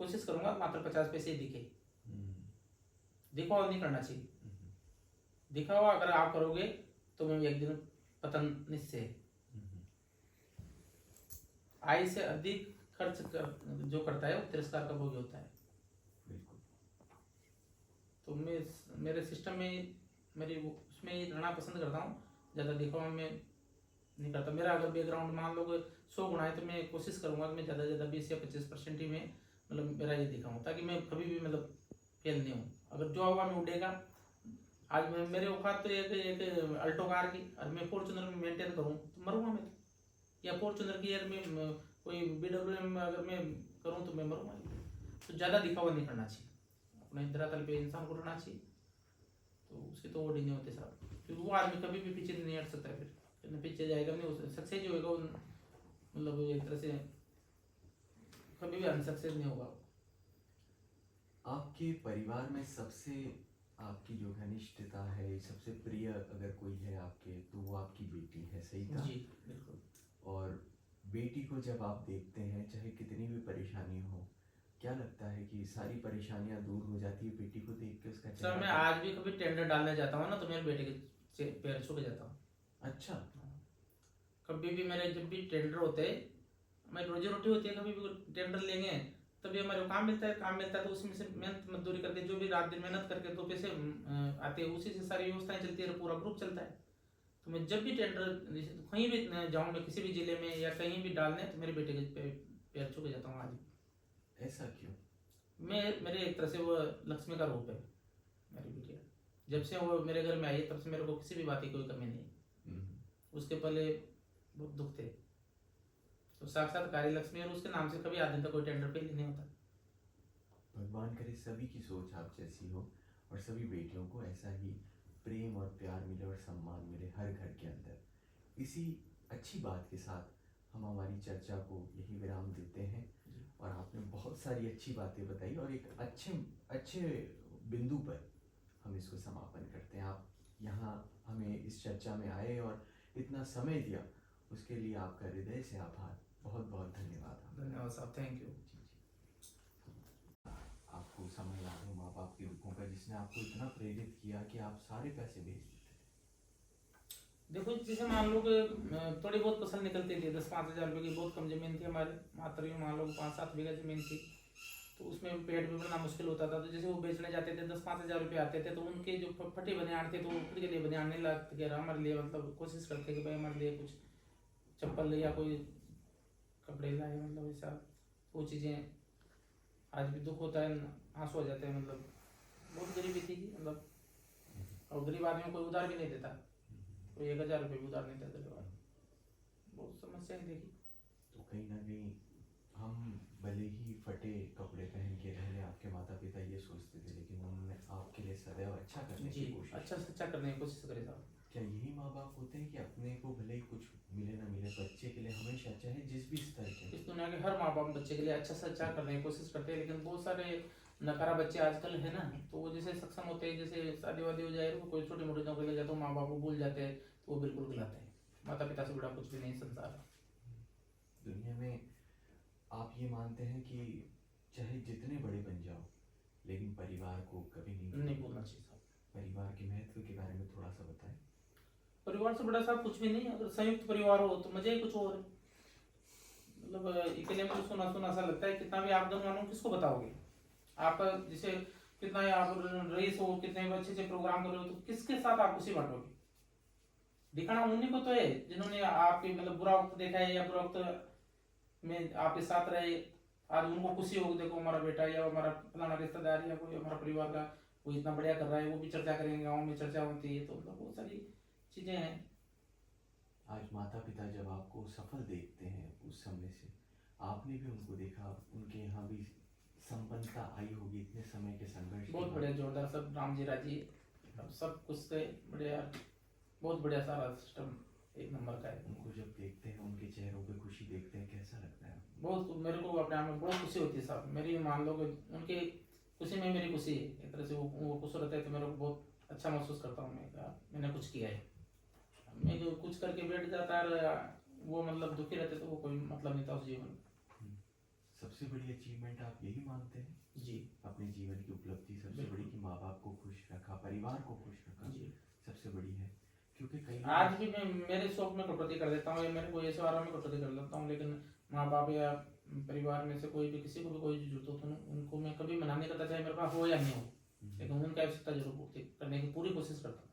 कोशिश करूंगा मात्र 50 पैसे ही दिखे, दिखावा नहीं करना चाहिए। दिखावा अगर आप करोगे तो मैं एक दिन पतन निश्चय है। आय से अधिक खर्च जो करता है वो तिरस्कार का भोगी होता है। बिल्कुल। तो मैं मेरे सिस्टम में मेरी उसमें ही रहना पसंद करता हूँ, ज़्यादा दिखावा में नहीं करता। मेरा अगर बैकग्राउंड मान लो 100 गुना है तो मैं कोशिश करूंगा कि मैं ज़्यादा से ज़्यादा 20 या 25% ही में मतलब मेरा ये दिखाऊँ, ताकि मैं कभी भी मतलब फेल नहीं हूँ। अगर जो हवा में उड़ेगा, आज मैं मेरे औकात तो एक अल्टो कार की, और मैं फॉर्चुनर में मेंटेन करूँ तो मरूंगा मैं तो। या फॉर्चुनर की एयर में कोई BWM में अगर मैं करूँ तो मैं मरूंगा। तो ज़्यादा दिखावा नहीं करना चाहिए, अपने धरातल पे इंसान को रहना चाहिए। तो उसके तो ओड ही नहीं होते साहब, क्योंकि वो आदमी कभी भी पीछे नहीं हट सकता है। फिर पीछे जाएगा नहीं, सक्सेस जो होगा मतलब एक तरह से कभी भी अनसक्सेस नहीं होगा। आपके परिवार में सबसे आपकी जो घनिष्ठता है, सबसे प्रिय अगर कोई है आपके, तो वो आपकी बेटी है, सही था? जी बिल्कुल। और बेटी को जब आप देखते हैं, चाहे कितनी भी परेशानी हो, क्या लगता है कि सारी परेशानियां दूर हो जाती है बेटी को देख के, उसका सर चेहरा मैं पर? आज भी कभी टेंडर डालने जाता हूँ ना तो मेरे बेटे के पैर छू के जाता हूँ। अच्छा। कभी भी मेरे जब भी टेंडर होते हैं, हमारी रोजी रोटी होती है, कभी भी टेंडर लेंगे तभी हमारे को काम मिलता है। काम मिलता है तो उसमें से मेहनत मजदूरी करके, जो भी रात दिन मेहनत करके 2 पैसे आते हैं, उसी से सारी व्यवस्थाएं चलती है, पूरा ग्रुप चलता है। तो मैं जब भी टेंडर कहीं भी जाऊँ, मैं किसी भी जिले में या कहीं भी डालने, तो मेरे बेटे के पैर छू के जाता हूँ आज भी। ऐसा क्यों? मैं मेरे एक तरह से वो लक्ष्मी का रूप है मेरी बिटिया। जब से वो मेरे घर में आई तब से मेरे को किसी भी बात की कोई कमी नहीं। उसके पहले बहुत दुख थे, तो साक्षात कार्य लक्ष्मी, और उसके नाम से कभी आदमी तक कोई टेंडर पे नहीं होता। भगवान करे सभी की सोच आप जैसी हो और सभी बेटियों को ऐसा ही प्रेम और प्यार मिले और सम्मान मिले हर घर के अंदर। इसी अच्छी बात के साथ हम हमारी चर्चा को यही विराम देते हैं। और आपने बहुत सारी अच्छी बातें बताई और एक अच्छे अच्छे बिंदु पर हम इसको समापन करते हैं। आप यहाँ हमें इस चर्चा में आए और इतना समय दिया, उसके लिए आपका हृदय से आभार, बहुत बहुत धन्यवाद। धन्यवाद साहब, थैंक यू। आपको समय याद हो माँ बाप के दुखों का, जिसने आपको इतना प्रेरित किया कि आप सारे पैसे भेज देते? देखो जैसे मान लो कि थोड़ी बहुत फसल निकलती थी, 10-5 हज़ार रुपये की बहुत कम जमीन थी हमारे, मात्र यूँ मान लो 5-7 बीघा जमीन थी। तो उसमें पेट भी भरना मुश्किल होता था। तो जैसे वो बेचने जाते थे 10-5 हज़ार रुपये आते थे, तो उनके जो फटे बनियान थे तो वो खुद के लिए बनियान नहीं लाते कि हमारे लिए, मतलब कोशिश करते कि भाई हमारे लिए कुछ चप्पल या कोई कपड़े लाए, मतलब ऐसा वो चीज़ें। आज भी दुख होता है, आंसू आ जाते हैं, मतलब बहुत गरीबी थी मतलब। और गरीब आदमी को कोई उधार भी नहीं देता, कोई 1,000 रुपये भी उधार नहीं देता परिवार। बहुत समस्याएं देखी। तो कहीं ना कहीं हम भले ही फटे कपड़े पहन के रह रहे, आपके माता पिता ये सोचते थे, लेकिन उन्होंने आपके लिए सदैव अच्छा करने जी, की कोशिश अच्छा से अच्छा करने की कोशिश करे साहब। क्या यही माँ बाप होते हैं कि अपने को भले ही कुछ मिले ना मिले, बच्चे के लिए हमेशा, चाहे जिस भी स्तर के, इस दुनिया के हर माँ बाप बच्चे के लिए अच्छा से अच्छा करने की कोशिश करते हैं, लेकिन बहुत सारे नकारा बच्चे आजकल है ना, तो वो जैसे सक्षम होते हैं, जैसे शादी वादी हो जाए तो कोई छोटी मोटी नौकरी लग जाए तो माँ बाप को भूल जाते हैं, तो वो बिल्कुल गलत है। माता पिता से बड़ा कुछ भी नहीं संसार। दुनिया में आप ये मानते हैं कि चाहे जितने बड़े बन जाओ, लेकिन परिवार को कभी नहीं भूलना चाहिए साहब। परिवार के महत्व के बारे में थोड़ा सा बताएं। परिवार से बड़ा साहब कुछ भी नहीं। अगर संयुक्त परिवार हो तो मजा ही कुछ और है। मतलब अकेले में तो सुना सुना सा लगता है, कितना भी आप दोनों मानो किसको बताओगे आप, जैसे कितना ही आप रईस हो, कितने भी अच्छे से प्रोग्राम कर रहे हो, तो किसके साथ आप खुशी बांटोगे? दिखाना उन्हीं को तो है जिन्होंने आपके मतलब बुरा वक्त देखा है या बुरा वक्त में आपके साथ रहे। आज उनको खुशी होगी, देखो हमारा बेटा या हमारा फलाना रिश्तेदार या कोई हमारा परिवार का वो इतना बढ़िया कर रहा है, वो भी चर्चा करेंगे, गाँव में चर्चा होती है, तो मतलब बहुत सारी चीजें हैं। आज माता पिता जब आपको सफल देखते हैं, उस समय से आपने भी उनको देखा, उनके यहाँ भी संपन्नता आई होगी इतने समय के संघर्ष के बहुत बाद। बढ़िया जोरदार सब राम जी राजी, अब सब कुछ से बढ़िया, बहुत बढ़िया सारा सिस्टम एक नंबर का है। उनको जब देखते हैं, उनके चेहरों पे खुशी देखते हैं, कैसा लगता है? बहुत मेरे को अपने आप में बहुत खुशी होती है साहब। मेरी मान लो कि उनकी खुशी में मेरी खुशी है, एक तरह से वो खुश रहते हैं तो मेरे को बहुत अच्छा महसूस करता हूँ मैं, मैंने कुछ किया है। मैं जो कुछ करके बैठ जाता है, वो मतलब दुखी रहते तो वो कोई मतलब नहीं था उस जीवन में। सबसे बड़ी अचीवमेंट आप यही मानते हैं जी, अपने जीवन की उपलब्धि सबसे बिल्कुल। बड़ी कि माँ बाप को खुश रखा, परिवार को खुश रखा, जी, सबसे बड़ी है। क्योंकि कई आज भी मैं मेरे शौक में कटौती कर देता हूँ, या मेरे को ऐसे वारों में कटौती कर लेता हूँ, लेकिन माँ बाप या परिवार में से कोई भी किसी को भी कोई जरूरत हो तो उनको मैं कभी मना नहीं करता, चाहे मेरे पास हो या नहीं हो, लेकिन उनकी आवश्यकता जरूर पूर्ति करने की पूरी कोशिश करता हूँ।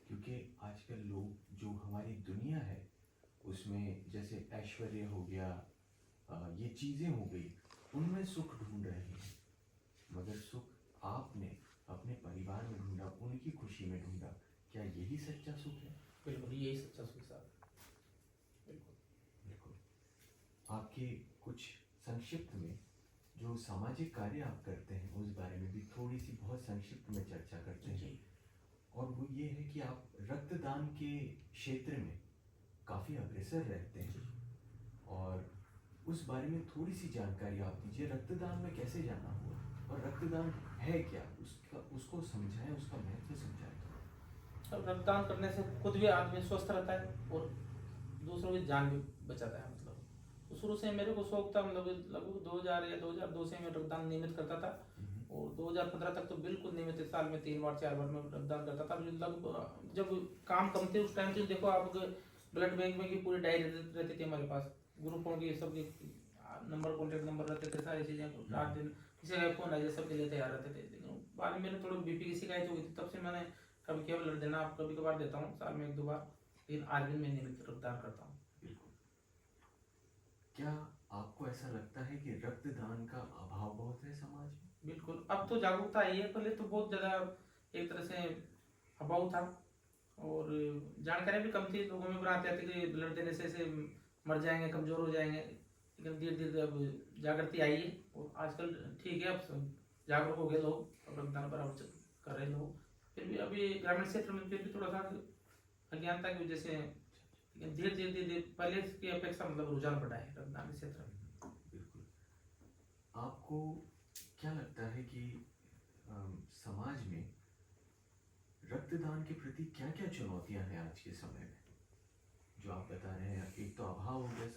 क्योंकि आजकल लोग, जो हमारी दुनिया है उसमें जैसे ऐश्वर्य हो गया, ये चीज़ें हो गई, उनमें सुख ढूंढ रहे हैं, मगर सुख आपने अपने परिवार में ढूंढा, उनकी खुशी में ढूंढा। क्या यही सच्चा सुख है? बिल्कुल यही सच्चा सुख साहब, बिल्कुल। बिल्कुल। आपके कुछ संक्षिप्त में जो सामाजिक कार्य आप करते हैं उस बारे में भी थोड़ी सी बहुत संक्षिप्त में चर्चा करते हैं। और वो ये है कि आप रक्तदान के क्षेत्र में काफ़ी अग्रसर रहते हैं, और उस बारे में थोड़ी सी जानकारी आप दीजिए। रक्तदान में कैसे जाना हुआ और रक्तदान है क्या, उसको समझाएं, उसका महत्व समझाएं। अब रक्तदान करने से खुद भी आदमी स्वस्थ रहता है और दूसरों की जान भी बचाता है। मतलब तो शुरू से मेरे को शौक था, मतलब लगभग 2000 या 2002 से मैं रक्तदान नियमित करता था, और 2015 तक तो बिल्कुल नियमित, साल में 3 बार 4 बार मैं रक्तदान करता था। लगभग जब काम कम थे उस टाइम से, देखो आप ब्लड बैंक में की पूरी डायरी रहती थी हमारे पास, ग्रुपों की सबके नंबर, कॉन्टेक्ट नंबर रहते थे, सारी चीज़ें। रात दिन किसी का फोन आ जाए सबके लिए तैयार रहते थे। लेकिन बाद में मेरे थोड़ी बीपी की शिकायत हो गई थी, तब से मैंने कभी केवल ब्लड देना आप कभी कभार देता हूँ, साल में 1-2 बार, लेकिन आज भी मैं नियमित रक्तदान करता हूँ। बिल्कुल। क्या आपको ऐसा लगता है कि रक्तदान का अभाव बहुत है समाज में? बिल्कुल, अब तो जागरूकता आई है, पहले तो बहुत ज़्यादा एक तरह से अभाव था, और जानकारी भी कम थी, लोगों में बनाते थे कि ब्लड देने से ऐसे मर जाएंगे, कमज़ोर हो जाएंगे। लेकिन धीरे धीरे अब जागृति आई है, और आजकल ठीक है, अब सब जागरूक हो गए लोग, अब रक्तदान बराबर कर रहे लोग। फिर भी अभी ग्रामीण क्षेत्र में फिर भी थोड़ा सा अज्ञानता की वजह से, लेकिन धीरे धीरे धीरे पहले की अपेक्षा मतलब रुझान बढ़ा है रक्तदान क्षेत्र में। बिल्कुल। आपको क्या लगता है कि समाज में रक्तदान के प्रति क्या क्या चुनौतियां हैं आज के समय में, जो आप बता रहे हैं? एक तो अभाव हो गया